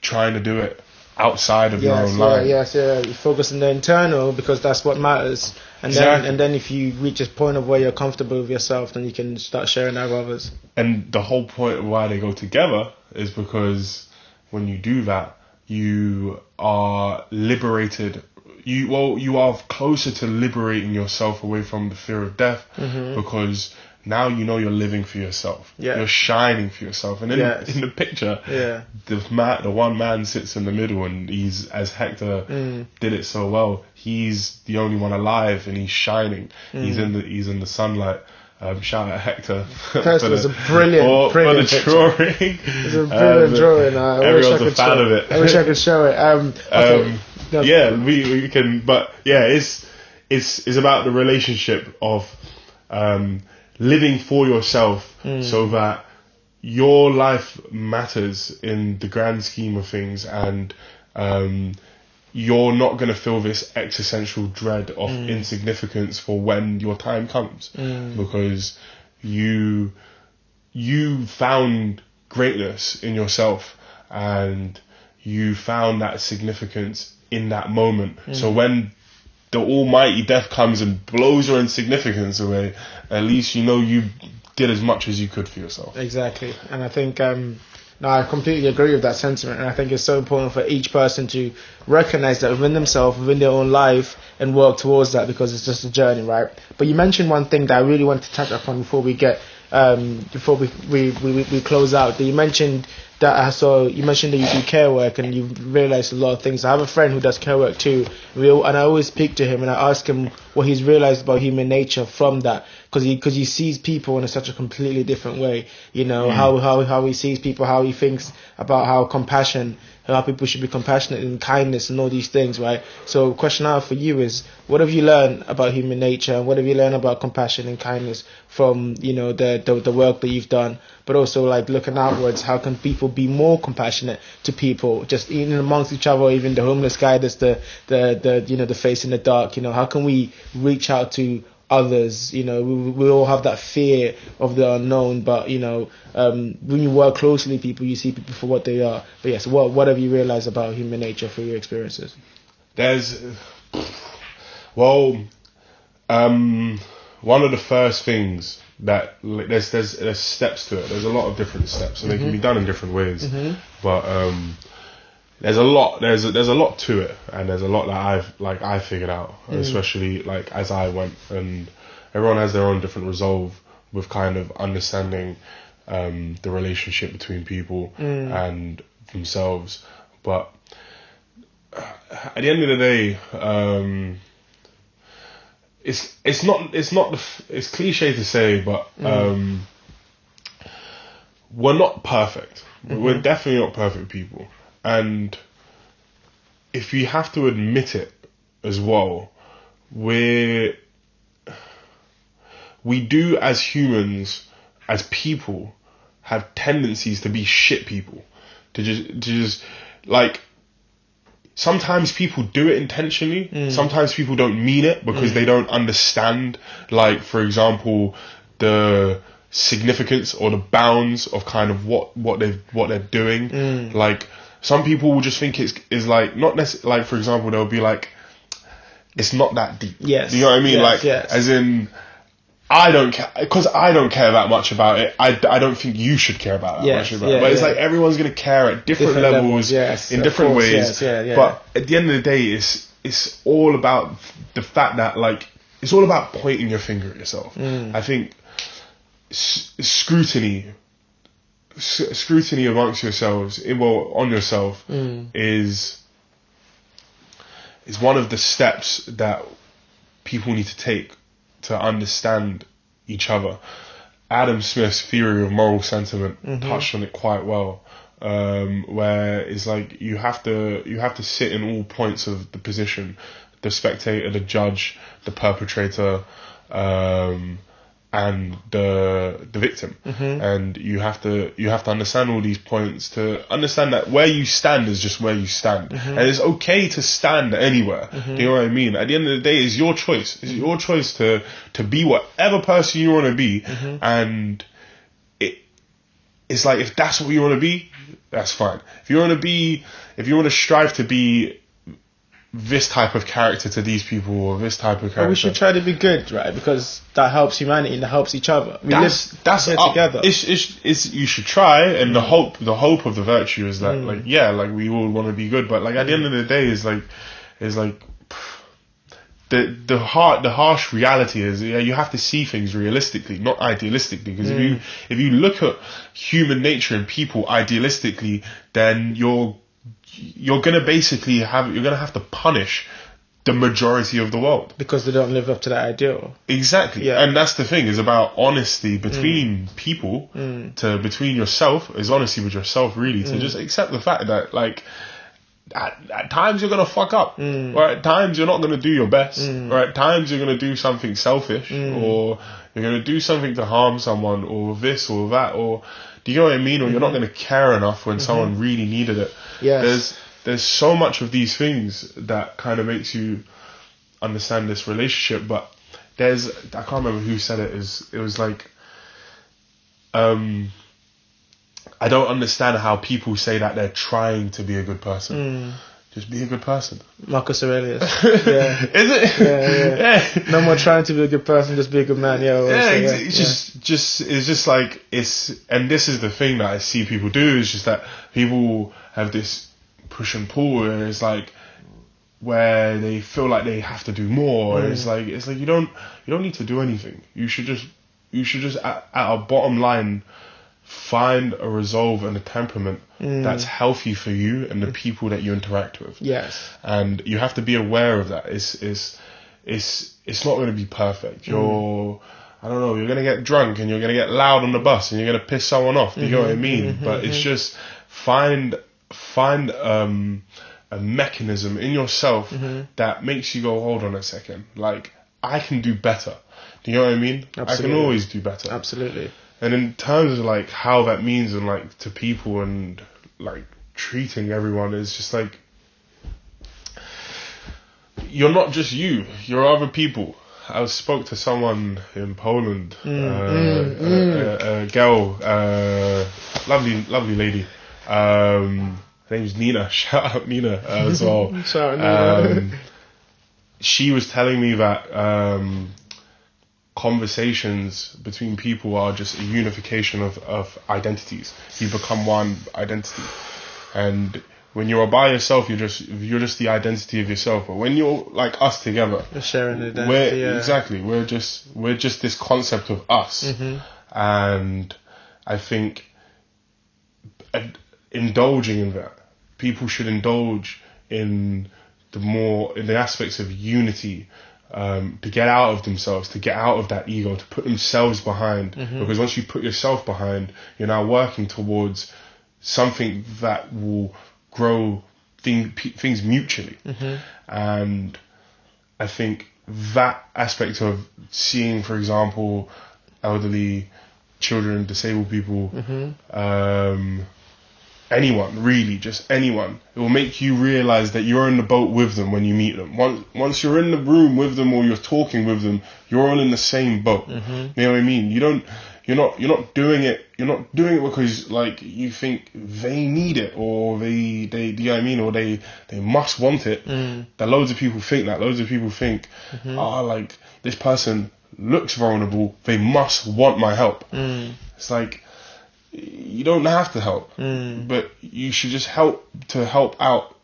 trying to do it outside of your own life. You focus on the internal, because that's what matters. And then if you reach a point of where you're comfortable with yourself, then you can start sharing that with others. And the whole point of why they go together is because when you do that, you are liberated. You are closer to liberating yourself away from the fear of death, because now you know you're living for yourself. You're shining for yourself. And in the picture, the one man sits in the middle, and he's, as Hector did it so well, he's the only one alive, and he's shining. He's in the sunlight. Shout out Hector. That was a brilliant for the drawing. It's a brilliant drawing. Everyone's a fan of it. I wish I could show it. We can, but it's about the relationship of living for yourself, so that your life matters in the grand scheme of things, and you're not going to feel this existential dread of insignificance for when your time comes, because you found greatness in yourself, and you found that significance in that moment. So when the almighty death comes and blows your insignificance away, at least you know you did as much as you could for yourself. Exactly. And I think I completely agree with that sentiment, and I think it's so important for each person to recognize that within themselves, within their own life, and work towards that, because it's just a journey, right? But you mentioned one thing that I really want to touch upon before we get before we close out. That you mentioned that you mentioned that you do care work, and you've realized a lot of things. I have a friend who does care work too, and I always speak to him and I ask him what he's realized about human nature from that, because he sees people in such a completely different way. You know, how he sees people, how he thinks about how people should be compassionate and kindness and all these things, right? So the question I have for you is, what have you learned about human nature, and what have you learned about compassion and kindness from, you know, the work that you've done? But also, like, looking outwards, how can people be more compassionate to people, just even amongst each other, or even the homeless guy that's the face in the dark? You know, how can we reach out to others? You know, we all have that fear of the unknown, but you know, when you work closely with people, you see people for what they are. But yes, what have you realized about human nature through your experiences? One of the first things that there's steps to it. There's a lot of different steps, and they can be done in different ways. But there's a lot to it, and there's a lot that I figured out, especially like as I went, and everyone has their own different resolve with kind of understanding the relationship between people and themselves. But at the end of the day, it's cliche to say, but we're not perfect. We're definitely not perfect people. And if we have to admit it as well, we do as humans, as people, have tendencies to be shit people. To just like, sometimes people do it intentionally. Sometimes people don't mean it because they don't understand, like, for example, the significance or the bounds of kind of what they're doing. Like, some people will just think it's like, not necessarily, like, for example, they'll be like, it's not that deep. Yes. You know what I mean? Yes, like, yes. as in, I don't care, because I don't care that much about it. I don't think you should care about that much about it. But it's like everyone's going to care at different levels, yes, in different course, ways. Yeah. But at the end of the day, it's all about the fact that, like, it's all about pointing your finger at yourself. I think scrutiny amongst yourselves, on yourself, is one of the steps that people need to take to understand each other. Adam Smith's theory of moral sentiment touched on it quite well, where it's like you have to sit in all points of the position: the spectator, the judge, the perpetrator, and the victim. And you have to understand all these points to understand that where you stand is just where you stand, and it's okay to stand anywhere. Do you know what I mean? At the end of the day, it's your choice. It's your choice to be whatever person you want to be, and it's like, if that's what you want to be, that's fine. If you want to strive to be this type of character to these people, or this type of character, but we should try to be good, right? Because that helps humanity and that helps each other. That's here up. together. It's you should try, and the hope of the virtue is that, like, yeah, like, we all want to be good, but, like, at the end of the day, is like the harsh reality is, you have to see things realistically, not idealistically. Because if you look at human nature and people idealistically, then you're gonna have to punish the majority of the world because they don't live up to that ideal. Exactly. Yeah. And that's the thing, is about honesty between people, between yourself, is honesty with yourself, really, to just accept the fact that, like, at times you're gonna fuck up, or at times you're not gonna do your best, or at times you're gonna do something selfish, or you're gonna do something to harm someone, or this or that, or, do you know what I mean? Or you're not gonna care enough when someone really needed it. Yes. There's so much of these things that kind of makes you understand this relationship, but I can't remember who said it. It was like, I don't understand how people say that they're trying to be a good person. Just be a good person. Marcus Aurelius. Yeah. Is it? Yeah. No more trying to be a good person, just be a good man. It's just like, and this is the thing that I see people do, is just that people have this push and pull, and it's like, where they feel like they have to do more, and it's like you don't need to do anything. You should just at a bottom line, find a resolve and a temperament that's healthy for you and the people that you interact with. Yes. And you have to be aware of that. It's not going to be perfect. You're going to get drunk, and you're going to get loud on the bus, and you're going to piss someone off. Do you know what I mean? But it's just find a mechanism in yourself that makes you go, hold on a second, like, I can do better. Do you know what I mean? Absolutely. I can always do better. Absolutely. And in terms of, like, how that means, and, like, to people, and, like, treating everyone, is just like, you're not just you're other people. I spoke to someone in Poland, a girl, lovely lady. Her name's Nina. Shout out Nina as well. Shout out Nina. She was telling me that conversations between people are just a unification of identities. You become one identity, and when you're by yourself, you're just the identity of yourself. But when you're like us together, you're sharing the identity. Exactly, we're just this concept of us. And I think indulging in that, people should indulge in the aspects of unity, to get out of themselves, to get out of that ego, to put themselves behind. Because once you put yourself behind, you're now working towards something that will grow things mutually. And I think that aspect of seeing, for example, elderly, children, disabled people, anyone, really, just anyone, it will make you realize that you're in the boat with them when you meet them. Once you're in the room with them or you're talking with them, you're all in the same boat. You know what I mean? You're not doing it because like you think they need it or they you know what I mean, or they must want it. That loads of people think that. Loads of people think, like this person looks vulnerable, they must want my help. It's like, you don't have to help, but you should just help out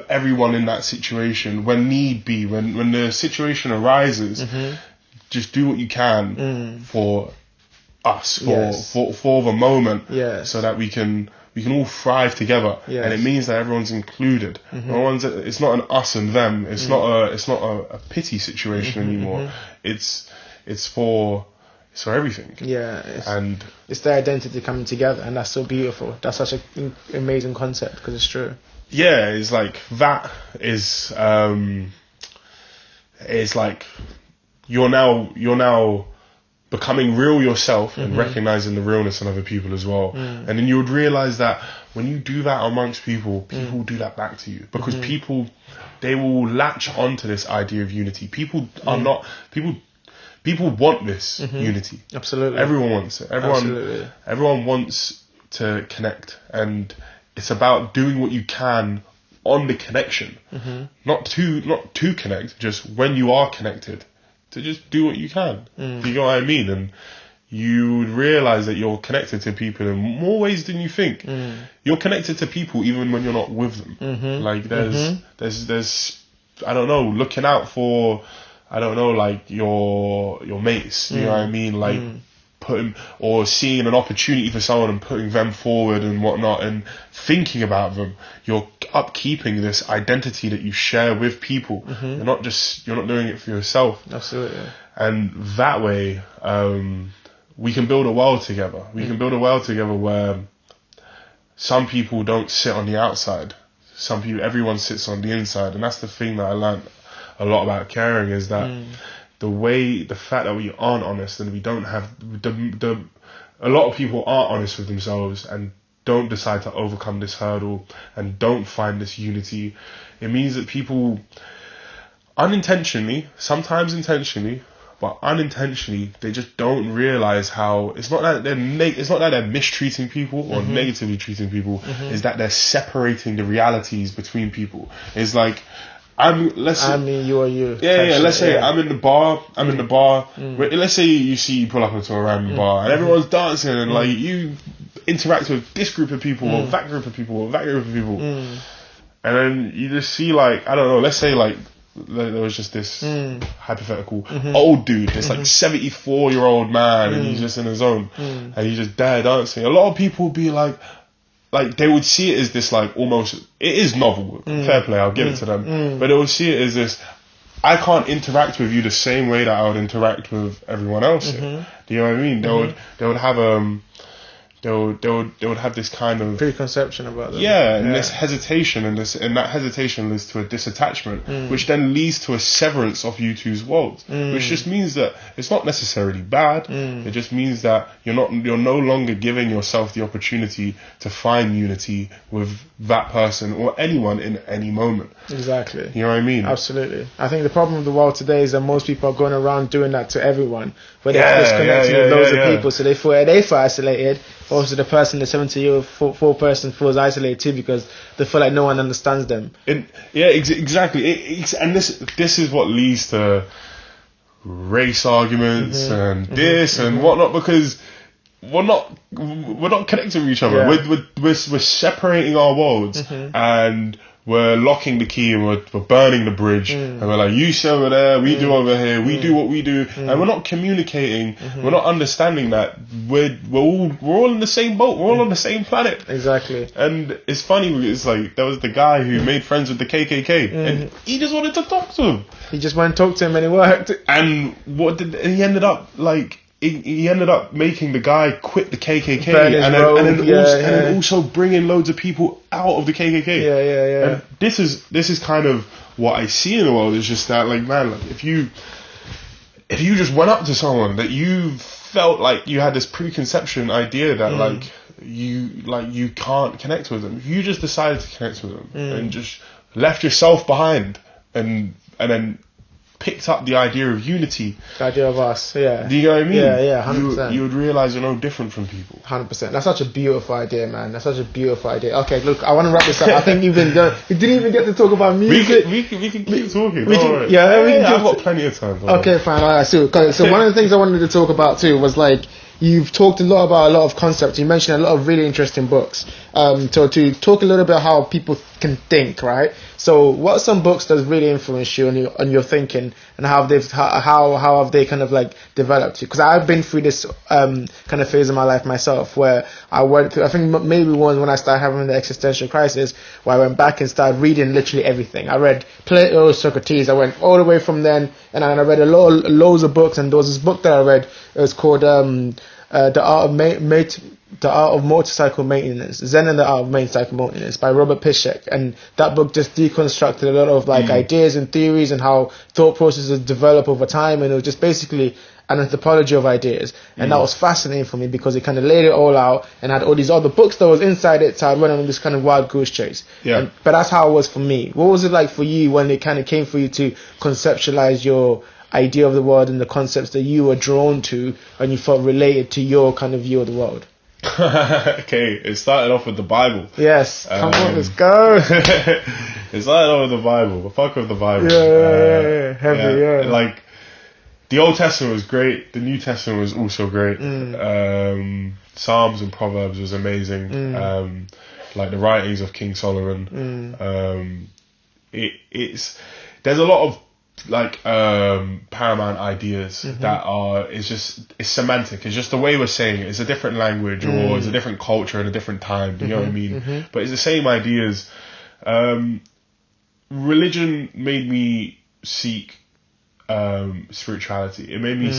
everyone in that situation when need be. When the situation arises, just do what you can for us, for the moment, so that we can all thrive together. And it means that everyone's included. It's not an us and them. It's not a pity situation anymore. It's for everything. And it's their identity coming together, and that's so beautiful. That's such an amazing concept, because it's true. It's like that is it's like you're now becoming real yourself and recognizing the realness in other people as well. And then you would realize that when you do that amongst people will do that back to you, because people, they will latch onto this idea of unity. People want this unity. Absolutely. Everyone wants it. Everyone wants to connect, and it's about doing what you can on the connection. Not to connect, just when you are connected, to just do what you can. Do you know what I mean? And you would realize that you're connected to people in more ways than you think. You're connected to people even when you're not with them. Like there's I don't know, looking out for, I don't know, like your mates, you know what I mean? Like putting, or seeing an opportunity for someone and putting them forward and whatnot, and thinking about them. You're upkeeping this identity that you share with people. You're not doing it for yourself. Absolutely. And that way, we can build a world together. We can build a world together where some people don't sit on the outside. Everyone sits on the inside. And that's the thing that I learned a lot about caring, is that the fact that we aren't honest, and we don't have a lot of people aren't honest with themselves and don't decide to overcome this hurdle and don't find this unity. It means that people unintentionally, sometimes intentionally, but unintentionally, they just don't realize how it's not that they're mistreating people or negatively treating people. It's that they're separating the realities between people. It's like, you or you. Let's say I'm in the bar. Let's say you pull up into a random bar and everyone's dancing, and like you interact with this group of people or that group of people or that group of people, and then you just see, like, I don't know, let's say like there was just this hypothetical old dude, this like 74-year-old man, and he's just in his own, and he's just there dancing. A lot of people would be like they would see it as this, like, almost, it is novel, fair play, I'll give it to them, but they would see it as this, I can't interact with you the same way that I would interact with everyone else. Do you know what I mean? They would have they would have this kind of preconception about them. And this hesitation, and that hesitation leads to a disattachment, which then leads to a severance of you two's worlds, which just means that it's not necessarily bad. It just means that you're no longer giving yourself the opportunity to find unity with that person or anyone in any moment. Exactly. You know what I mean? Absolutely. I think the problem with the world today is that most people are going around doing that to everyone, but they're disconnecting with loads of people, so they feel isolated. Also, the person, the 70-year-old person, feels isolated too, because they feel like no one understands them. Exactly. And this is what leads to race arguments and this and whatnot, because we're not connecting with each other. Yeah. We're separating our worlds, and we're locking the key, and we're burning the bridge, and we're like, you sit over there, we do over here, we do what we do, and we're not communicating. We're not understanding that we're all in the same boat. We're all on the same planet. Exactly. And it's funny. It's like there was the guy who made friends with the KKK, and he just wanted to talk to him. He just went and talked to him, and it worked. And he ended up like. He ended up making the guy quit the KKK and then also bringing loads of people out of the KKK. Yeah. And this is kind of what I see in the world. Is just that, like, man, like, if you just went up to someone that you felt like you had this preconception idea that you can't connect with them, if you just decided to connect with them and just left yourself behind and then picked up the idea of unity. The idea of us, yeah. Do you know what I mean? Yeah, 100%. You would realise you're no different from people. 100%. That's such a beautiful idea, man. That's such a beautiful idea. Okay, look, I want to wrap this up. I think we didn't even get to talk about music. We can keep talking. I've got plenty of time. Okay, fine. All right, so one of the things I wanted to talk about too was, like, you've talked a lot about a lot of concepts. You mentioned a lot of really interesting books. So to talk a little bit how people can think, right? So what are some books that really influenced you on your thinking, and how have they kind of like developed you? Because I've been through this kind of phase of my life myself, where I went through, I think maybe when I started having the existential crisis, where I went back and started reading literally everything. I read Plato, Socrates. I went all the way from then, and I read loads of books. And there was this book that I read. It was called The Art of Motorcycle Maintenance, Zen and the Art of Motorcycle Maintenance by Robert Pischek. And that book just deconstructed a lot of ideas and theories and how thought processes develop over time. And it was just basically an anthropology of ideas. And that was fascinating for me because it kind of laid it all out and had all these other books that was inside it. So I went on this kind of wild goose chase. Yeah. But that's how it was for me. What was it like for you when it kind of came for you to conceptualize your idea of the world and the concepts that you were drawn to and you felt related to your kind of view of the world? Okay, it started off with the Bible. Yes, come on, let's go. It started off with the Bible. Fuck with the Bible. Yeah, heavy, yeah. Like, the Old Testament was great. The New Testament was also great. Psalms and Proverbs was amazing. Like the writings of King Solomon. There's a lot of like paramount ideas that it's semantic. It's just the way we're saying it. It's a different language or it's a different culture and a different time. Do you know what I mean? But it's the same ideas. Religion made me seek spirituality. It made me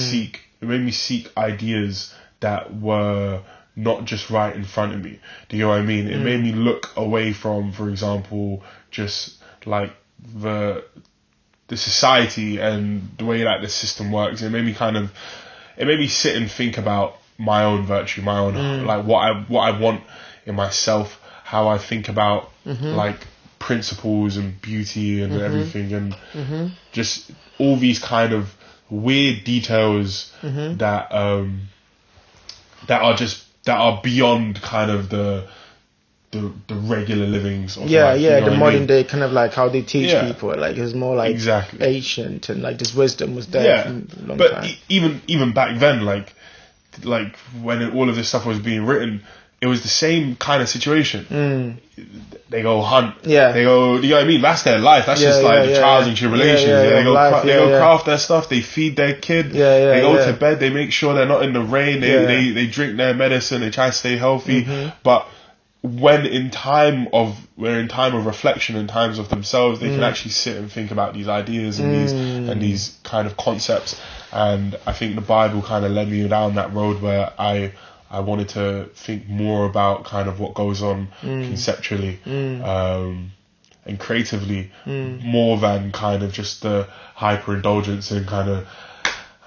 seek ideas that were not just right in front of me. Do you know what I mean? It made me look away from, for example, just like the society and the way that the system works. It made me sit and think about my own virtue, my own like what I want in myself, how I think about like principles and beauty and everything, and just all these kind of weird details that are beyond kind of the regular livings of life, the modern day kind of like how they teach people, like it's more like exactly ancient, and like this wisdom was there from a long time. Even back then, like when all of this stuff was being written, it was the same kind of situation. They go hunt. They go, you know what I mean? That's their life. That's just like the trials and tribulations. They go craft their stuff. They feed their kid. They go to bed. They make sure they're not in the rain. They drink their medicine. They try to stay healthy. But when we're in time of reflection and times of themselves, they can actually sit and think about these ideas and these kind of concepts. And I think the Bible kind of led me down that road where I wanted to think more about kind of what goes on conceptually and creatively, more than kind of just the hyper indulgence and kind of,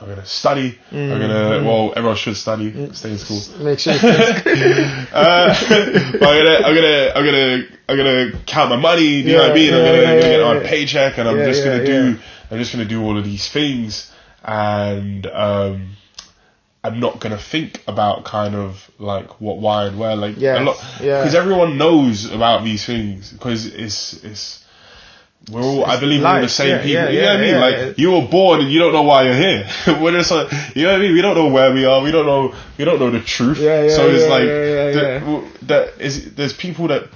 I'm gonna study. Well, everyone should study. Stay in school. Make sure. But I'm gonna count my money. Do you know what I mean? I'm gonna get my paycheck, and I'm just gonna do all of these things, and I'm not gonna think about kind of like what, why, and where. Like a lot, because everyone knows about these things. Because it's we're all, I believe we're all the same people. Yeah, you know what I mean? Like, you were born and you don't know why you're here. We're just like, you know what I mean? We don't know where we are. We don't know the truth. So it's like, there's people that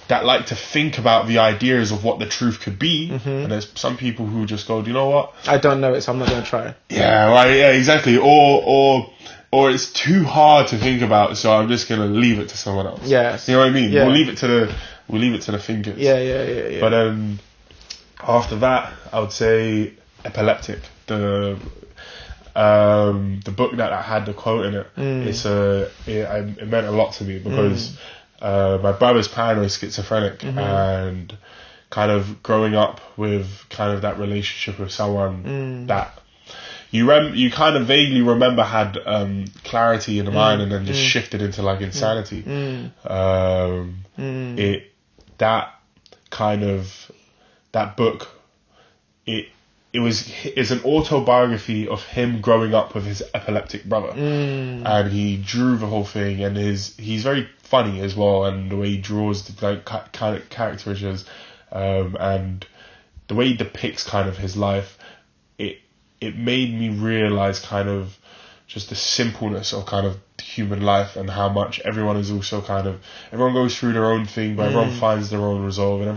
that like to think about the ideas of what the truth could be, and there's some people who just go, do you know what? I don't know it, so I'm not going to try. Yeah, right. Yeah, exactly. Or it's too hard to think about, so I'm just gonna leave it to someone else. Yes. You know what I mean? Yeah. We'll leave it to the thinkers. Yeah. But after that, I would say Epileptic, the book that had the quote in it. It meant a lot to me because my brother's paranoid schizophrenic, and kind of growing up with kind of that relationship with someone that you kind of vaguely remember had clarity in the mind and then just shifted into like insanity. That book, it's an autobiography of him growing up with his epileptic brother, and he drew the whole thing, and he's very funny as well, and the way he draws the like kind of characters, and the way he depicts kind of his life, it made me realize kind of just the simpleness of kind of human life, and how much everyone is also kind of, everyone goes through their own thing, but everyone finds their own resolve, and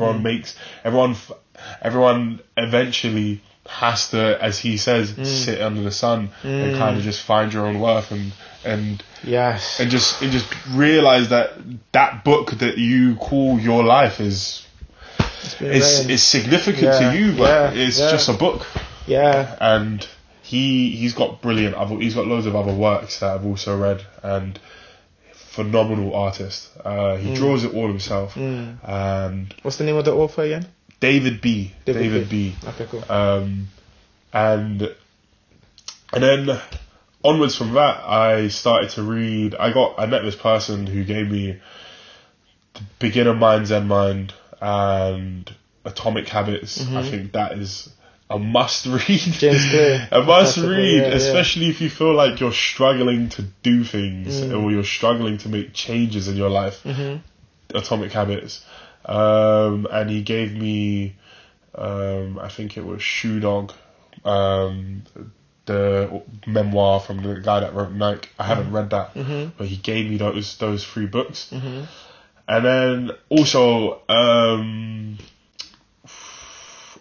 everyone eventually has to, as he says, sit under the sun and kind of just find your own worth, and just realize that book that you call your life is significant to you, but it's just a book. Yeah. And he's got loads of other works that I've also read, and phenomenal artist. He draws it all himself. And what's the name of the author again? David B. Okay, cool. And then onwards from that, I started to read. I met this person who gave me The Beginner Mind, Zen Mind, and Atomic Habits. I think that is a must read. James Clear. A must read, especially if you feel like you're struggling to do things or you're struggling to make changes in your life. Atomic Habits. And he gave me, I think it was Shoe Dog, the memoir from the guy that wrote Nike. I haven't read that, but he gave me those 3 books. And then also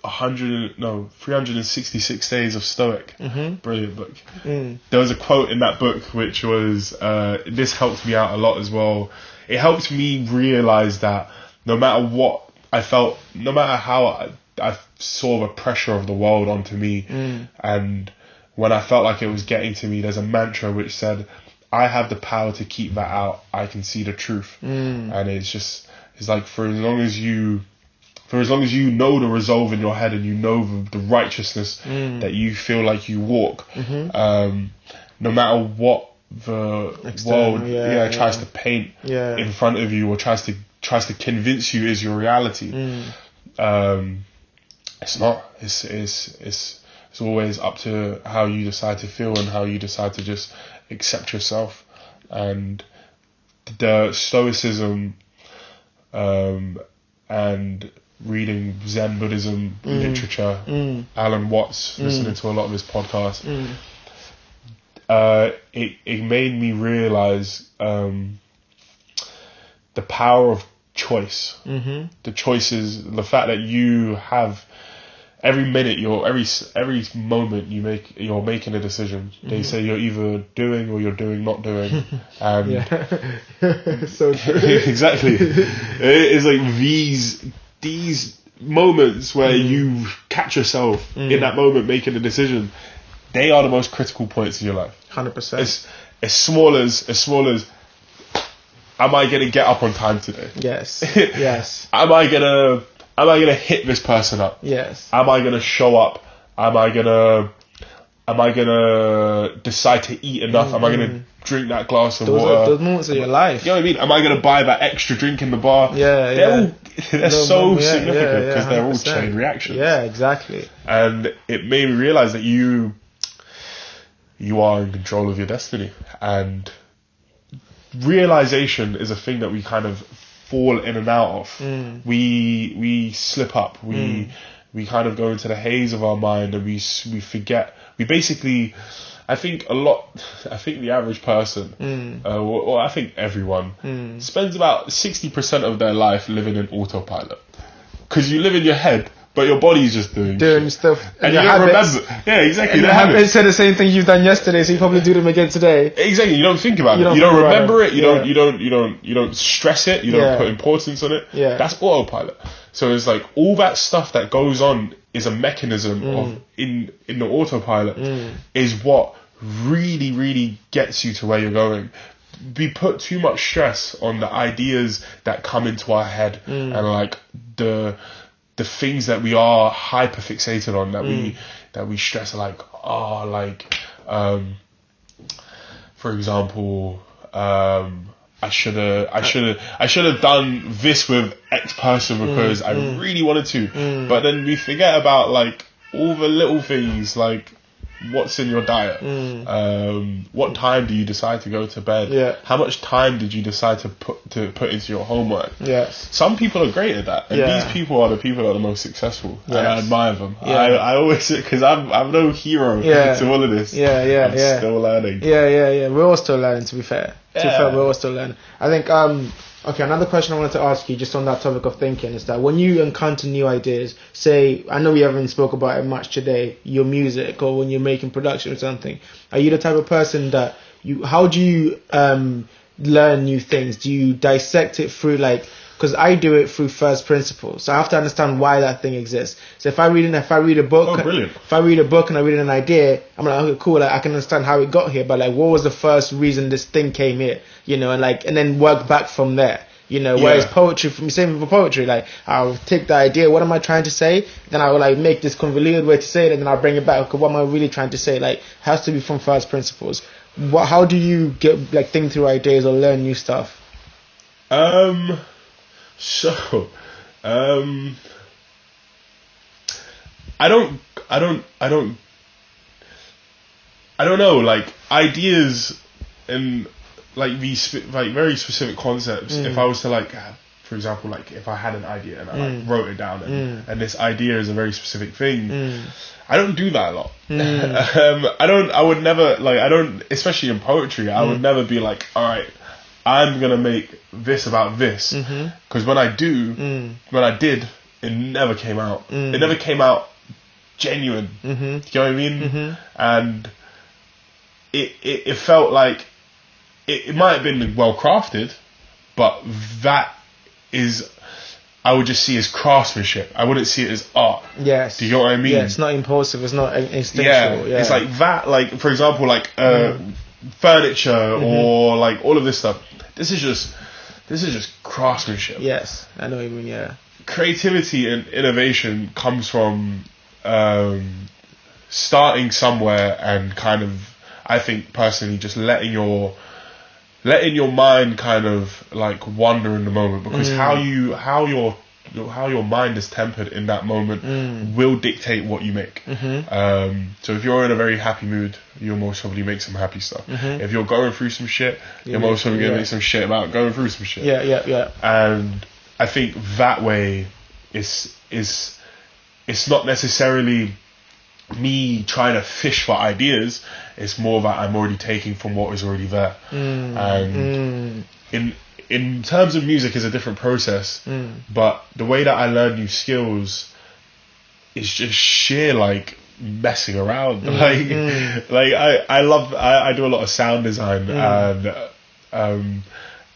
366 Days of Stoic. Brilliant book. There was a quote in that book which was, this helped me out a lot as well. It helped me realize that no matter what I felt, no matter how I saw the pressure of the world onto me, and when I felt like it was getting to me, there's a mantra which said, I have the power to keep that out. I can see the truth. And it's like, for as long as you know the resolve in your head, and you know the righteousness that you feel like you walk, no matter what the world tries to paint in front of you, or tries to convince you is your reality, it's not. It's always up to how you decide to feel and how you decide to just accept yourself. And the Stoicism, and reading Zen Buddhism literature, Alan Watts, listening to a lot of his podcasts, it made me realize the power of choice. The choices, the fact that you have every minute, every moment you're making a decision. They say you're either doing or you're not doing, and so true. Exactly. It's like these moments where you catch yourself in that moment making a decision. They are the most critical points in your life. 100%. As small as am I gonna get up on time today? Yes. Yes. Am I gonna hit this person up? Yes. Am I gonna show up? Am I gonna decide to eat enough? Am I gonna drink that glass of water? Those moments of your life. You know what I mean? Am I gonna buy that extra drink in the bar? They're so significant because they're all chain reactions. Yeah, exactly. And it made me realize that you are in control of your destiny, and realization is a thing that we kind of fall in and out of. We slip up. We kind of go into the haze of our mind, and we forget. We basically, I think the average person, or I think everyone, spends about 60% of their life living in autopilot. Because you live in your head, but your body's just doing stuff. And you don't remember. Yeah, exactly. And your habits say the same thing you've done yesterday, so you probably do them again today. Exactly. You don't think about it. You don't remember it. You don't stress it. You don't put importance on it. Yeah. That's autopilot. So it's like all that stuff that goes on is a mechanism of in the autopilot is what really, really gets you to where you're going. We put too much stress on the ideas that come into our head and like the things that we are hyper fixated on, that we stress, like for example, I should have done this with X person because I really wanted to, but then we forget about like all the little things, like what's in your diet, what time do you decide to go to bed, how much time did you decide to put into your homework. Some people are great at that, and these people are the people that are the most successful, and I admire them. I always, because I'm no hero to all of this. I'm still learning. We're all still learning, to be fair. We're all still learning. I think okay, another question I wanted to ask you, just on that topic of thinking, is that when you encounter new ideas, say, I know we haven't spoke about it much today, your music, or when you're making production or something, are you the type of person that how do you learn new things? Do you dissect it through, like, because I do it through first principles, so I have to understand why that thing exists. So if I read a book, if I read a book and I read an idea, I'm like, okay, cool, like, I can understand how it got here, but like, what was the first reason this thing came here, and then work back from there, whereas poetry, same for poetry, like, I'll take the idea, what am I trying to say, then I will like make this convoluted way to say it, and then I'll bring it back, okay, what am I really trying to say, like, has to be from first principles. How do you get, like, think through ideas or learn new stuff? So, I don't know, like, ideas and like these like very specific concepts. If I was to, like, for example, like, if I had an idea and I like wrote it down and this idea is a very specific thing, I don't do that a lot. I would never, like, especially in poetry, I would never be like, all right, I'm gonna make this about this, because when I did, it never came out. It never came out genuine. Do you know what I mean? And it felt like it might have been well crafted, but that is, I would just see as craftsmanship. I wouldn't see it as art. Yes. Do you know what I mean? Yeah, it's not impulsive. It's not instinctual. Yeah. It's like that. Like, for example, like furniture or like all of this stuff. This is just craftsmanship. Yes, I know what you mean. Yeah. Creativity and innovation comes from starting somewhere and kind of, I think personally, just letting your mind kind of like wander in the moment, because how your mind is tempered in that moment will dictate what you make. So if you're in a very happy mood, you'll most probably make some happy stuff. If you're going through some shit, you're most probably gonna make some shit about going through some shit. Yeah. And I think that way it's not necessarily me trying to fish for ideas. It's more that I'm already taking from what is already there. And in terms of music, is a different process, but the way that I learn new skills is just sheer, like, messing around. Like I do a lot of sound design, and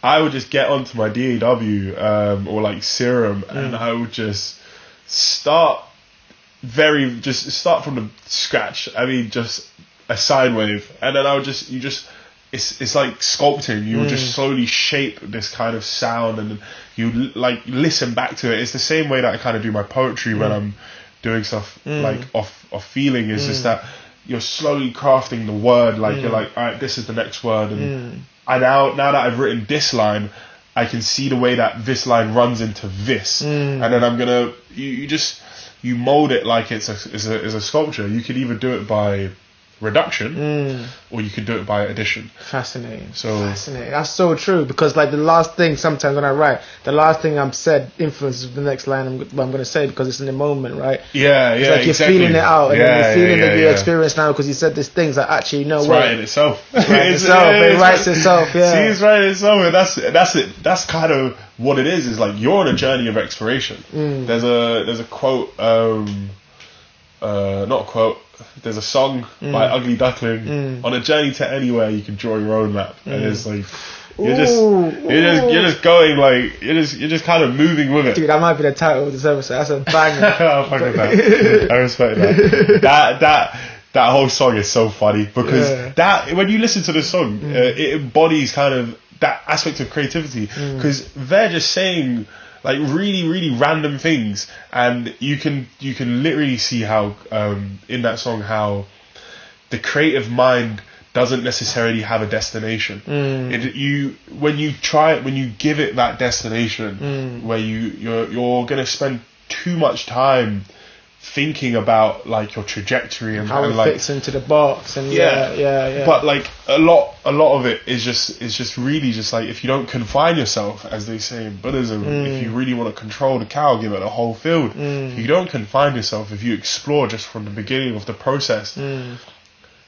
I would just get onto my DAW or like Serum, and I would just start from the scratch. I mean, just a sine wave, and then I would it's like sculpting. You would just slowly shape this kind of sound, and you like listen back to it. It's the same way that I kind of do my poetry when I'm doing stuff like off feeling. Is just that you're slowly crafting the word. Like you're like, all right, this is the next word, and I now that I've written this line, I can see the way that this line runs into this, and then I'm gonna you mold it like it's a sculpture. You could either do it by reduction, or you could do it by addition. Fascinating. So fascinating. That's so true, because like the last thing sometimes when I write, the last thing I'm said influences the next line I'm going to say, because it's in the moment, right? Yeah, it's like you're feeling it out, and then you're feeling that you experience now because you said these things that actually it's writing itself. It writes itself. Yeah. See, it's writing itself, and that's it. That's kind of what it is. Is like you're on a journey of exploration. There's a quote. Not a quote. There's a song by Ugly Duckling. On a journey to anywhere, you can draw your own map, and it's like you're just going like you're just kind of moving with it. Dude, that might be the title of this episode. That's a banger. Fuck with that. I respect that. That whole song is so funny, because that when you listen to the song, it embodies kind of that aspect of creativity, because they're just saying like really, really random things, and you can literally see how in that song how the creative mind doesn't necessarily have a destination. When you give it that destination, where you're gonna spend too much time thinking about like your trajectory and how it like, fits into the box, and but like a lot of it is just really just like, if you don't confine yourself, as they say in Buddhism, if you really want to control the cow, give it a whole field. If you don't confine yourself, if you explore just from the beginning of the process,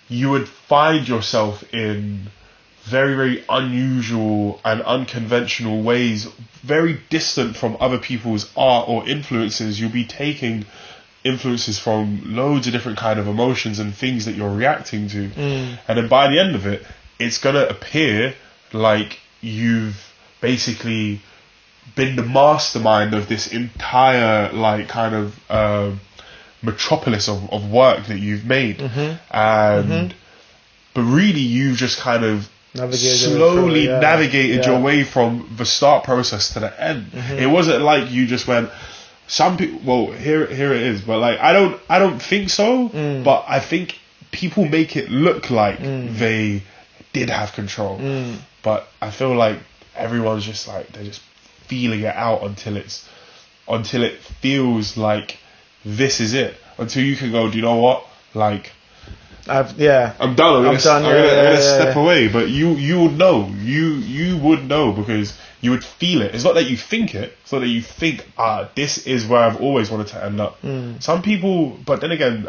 you would find yourself in very, very unusual and unconventional ways, very distant from other people's art or influences. You'll be taking influences from loads of different kind of emotions and things that you're reacting to, and then by the end of it, it's gonna appear like you've basically been the mastermind of this entire like kind of metropolis of work that you've made, and but really you've just kind of slowly navigated your way from the start process to the end. It wasn't like you just went. Some people, well, here it is, but like I don't think so. But I think people make it look like they did have control. But I feel like everyone's just like they're just feeling it out until it feels like this is it. Until you can go, do you know what? Like, I'm done. I'm gonna step away. But you would know. You would know, because you would feel it. It's not that you think it. It's not that you think, this is where I've always wanted to end up. Some people, but then again,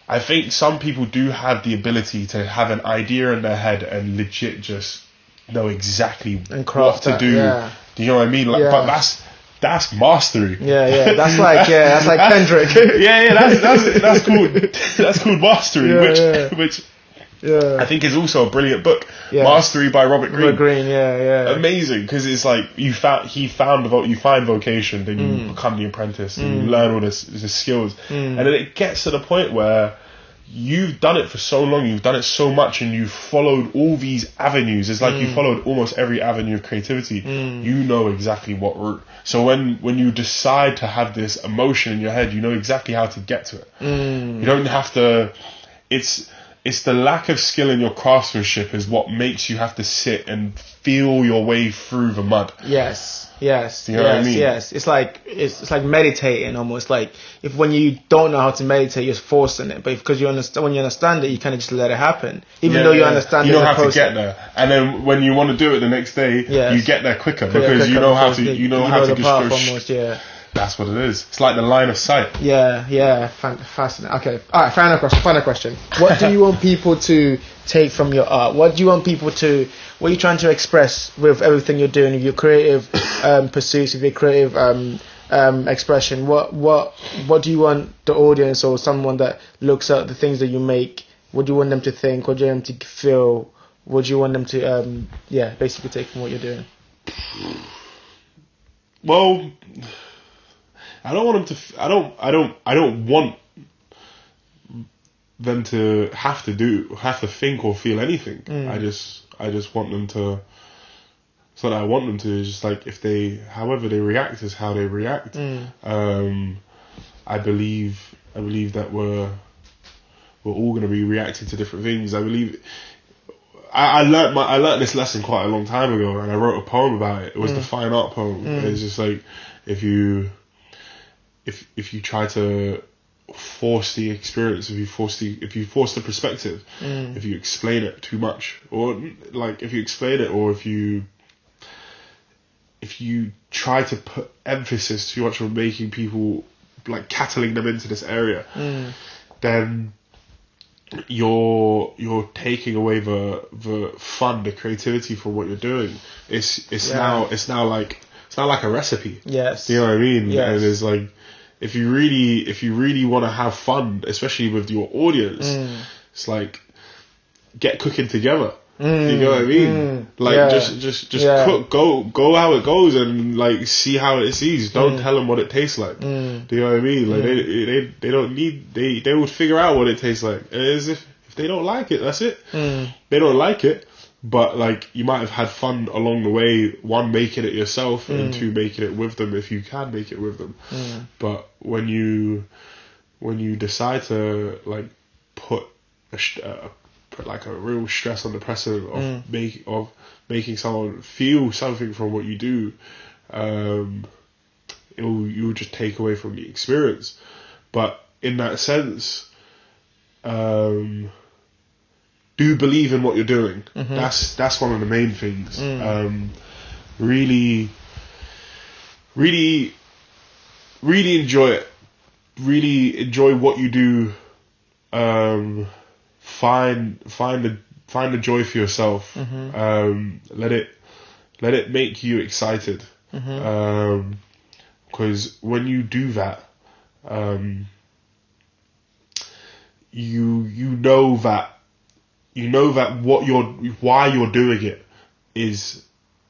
I think some people do have the ability to have an idea in their head and legit just know exactly what to do. Do you know what I mean? Like, but that's mastery. That's like Kendrick. That's called mastery, which I think is also a brilliant book. Mastery by Robert Greene. Amazing, because it's like you find vocation, then you become the apprentice, and you learn all the skills, and then it gets to the point where you've done it for so long, you've done it so much, and you've followed all these avenues. It's like you followed almost every avenue of creativity. You know exactly what route. So when you decide to have this emotion in your head, you know exactly how to get to it. You don't have to. It's the lack of skill in your craftsmanship is what makes you have to sit and feel your way through the mud. Yes. You know what I mean? Yes. It's like meditating almost. Like when you don't know how to meditate, you're forcing it. But because when you understand it, you kind of just let it happen. Even though you understand, you know how to get there. And then when you want to do it the next day, you get there quicker because you know how to. You know how to just go. That's what it is. It's like the line of sight. Fascinating. Okay. All right. Final question. What do you want people to take from your art? What do you want people to? What are you trying to express with everything you're doing, with your creative pursuits, with your creative expression? What do you want the audience or someone that looks at the things that you make? What do you want them to think? What do you want them to feel? What do you want them to basically take from what you're doing? Well, I don't want them to. I don't want them to have to think or feel anything. I just want them to. So that I want them to is just like however they react is how they react. I believe that we're all going to be reacting to different things. I believe. I learned this lesson quite a long time ago, and I wrote a poem about it. It was the fine art poem. It's just like if you try to force the experience, if you force the perspective, if you explain it too much, or like if you explain it, or if you try to put emphasis too much on making people, like cattling them into this area, then you're taking away the fun, the creativity from what you're doing. It's now like a recipe. Yes. You know what I mean? Yes. And it's like, if you really want to have fun, especially with your audience, it's like, get cooking together. You know what I mean? Like, just cook, go how it goes, and like see how it sees. Don't tell them what it tastes like. Do you know what I mean? Like they don't need, they will figure out what it tastes like. And as if they don't like it, that's it. They don't like it, but like you might have had fun along the way. One, making it yourself, and two, making it with them if you can make it with them. But when you decide to like put like a real stress on the precedent of making someone feel something from what you do, you'll just take away from the experience. But in that sense, do believe in what you're doing. That's one of the main things. Really enjoy it. Really enjoy what you do. Find the joy for yourself. Let it make you excited. Because when you do that, you know that why you're doing it is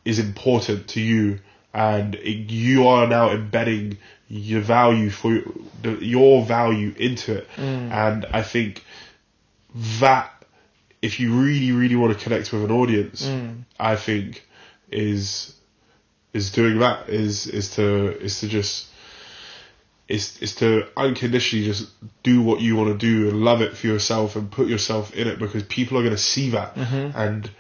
important to you, and you are now embedding your value into it. And I think that if you really want to connect with an audience, I think is doing that, is to unconditionally just do what you want to do and love it for yourself and put yourself in it, because people are going to see that, and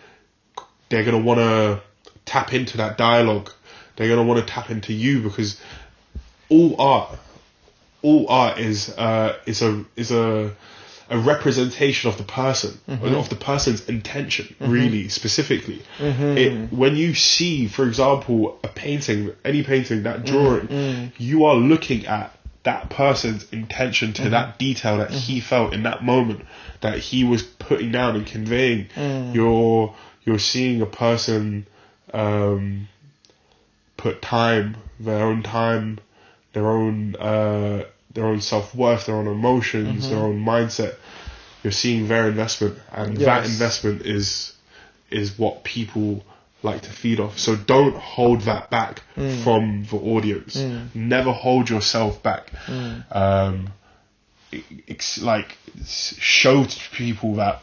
they're going to want to tap into that dialogue. They're going to want to tap into you, because all art is a representation of the person, of the person's intention, really specifically. When you see, for example, a painting, any painting, that drawing, you are looking at that person's intention to that detail that he felt in that moment, that he was putting down and conveying. You're seeing a person put their own self-worth, their own emotions, their own mindset. You're seeing their investment, and that investment is what people like to feed off. So don't hold that back from the audience. Never hold yourself back. Show to people that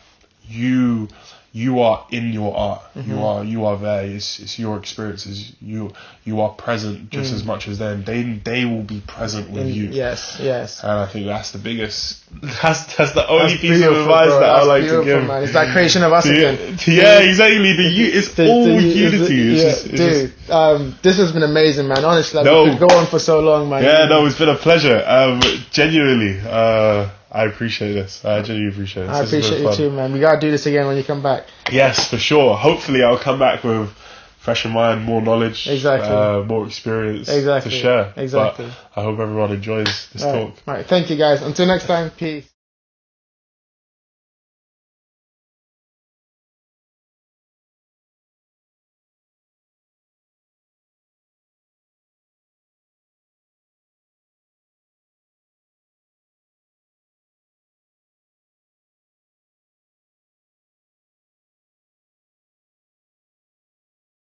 you are in your art. You are there. It's your experiences. You are present just as much as them. They will be present with you. Yes. And I think that's the biggest. That's the only piece of advice that I like to give. Man. It's that creation of us again. Yeah, exactly. It's all unity. This has been amazing, man. Honestly, we could go on for so long, man. Yeah, no, it's been a pleasure. Genuinely. I appreciate this. I genuinely appreciate it. I appreciate you too, man. We gotta do this again when you come back. Yes, for sure. Hopefully I'll come back with fresher mind, more knowledge, more experience to share. Exactly. But I hope everyone enjoys this talk. Right. Thank you, guys. Until next time, peace.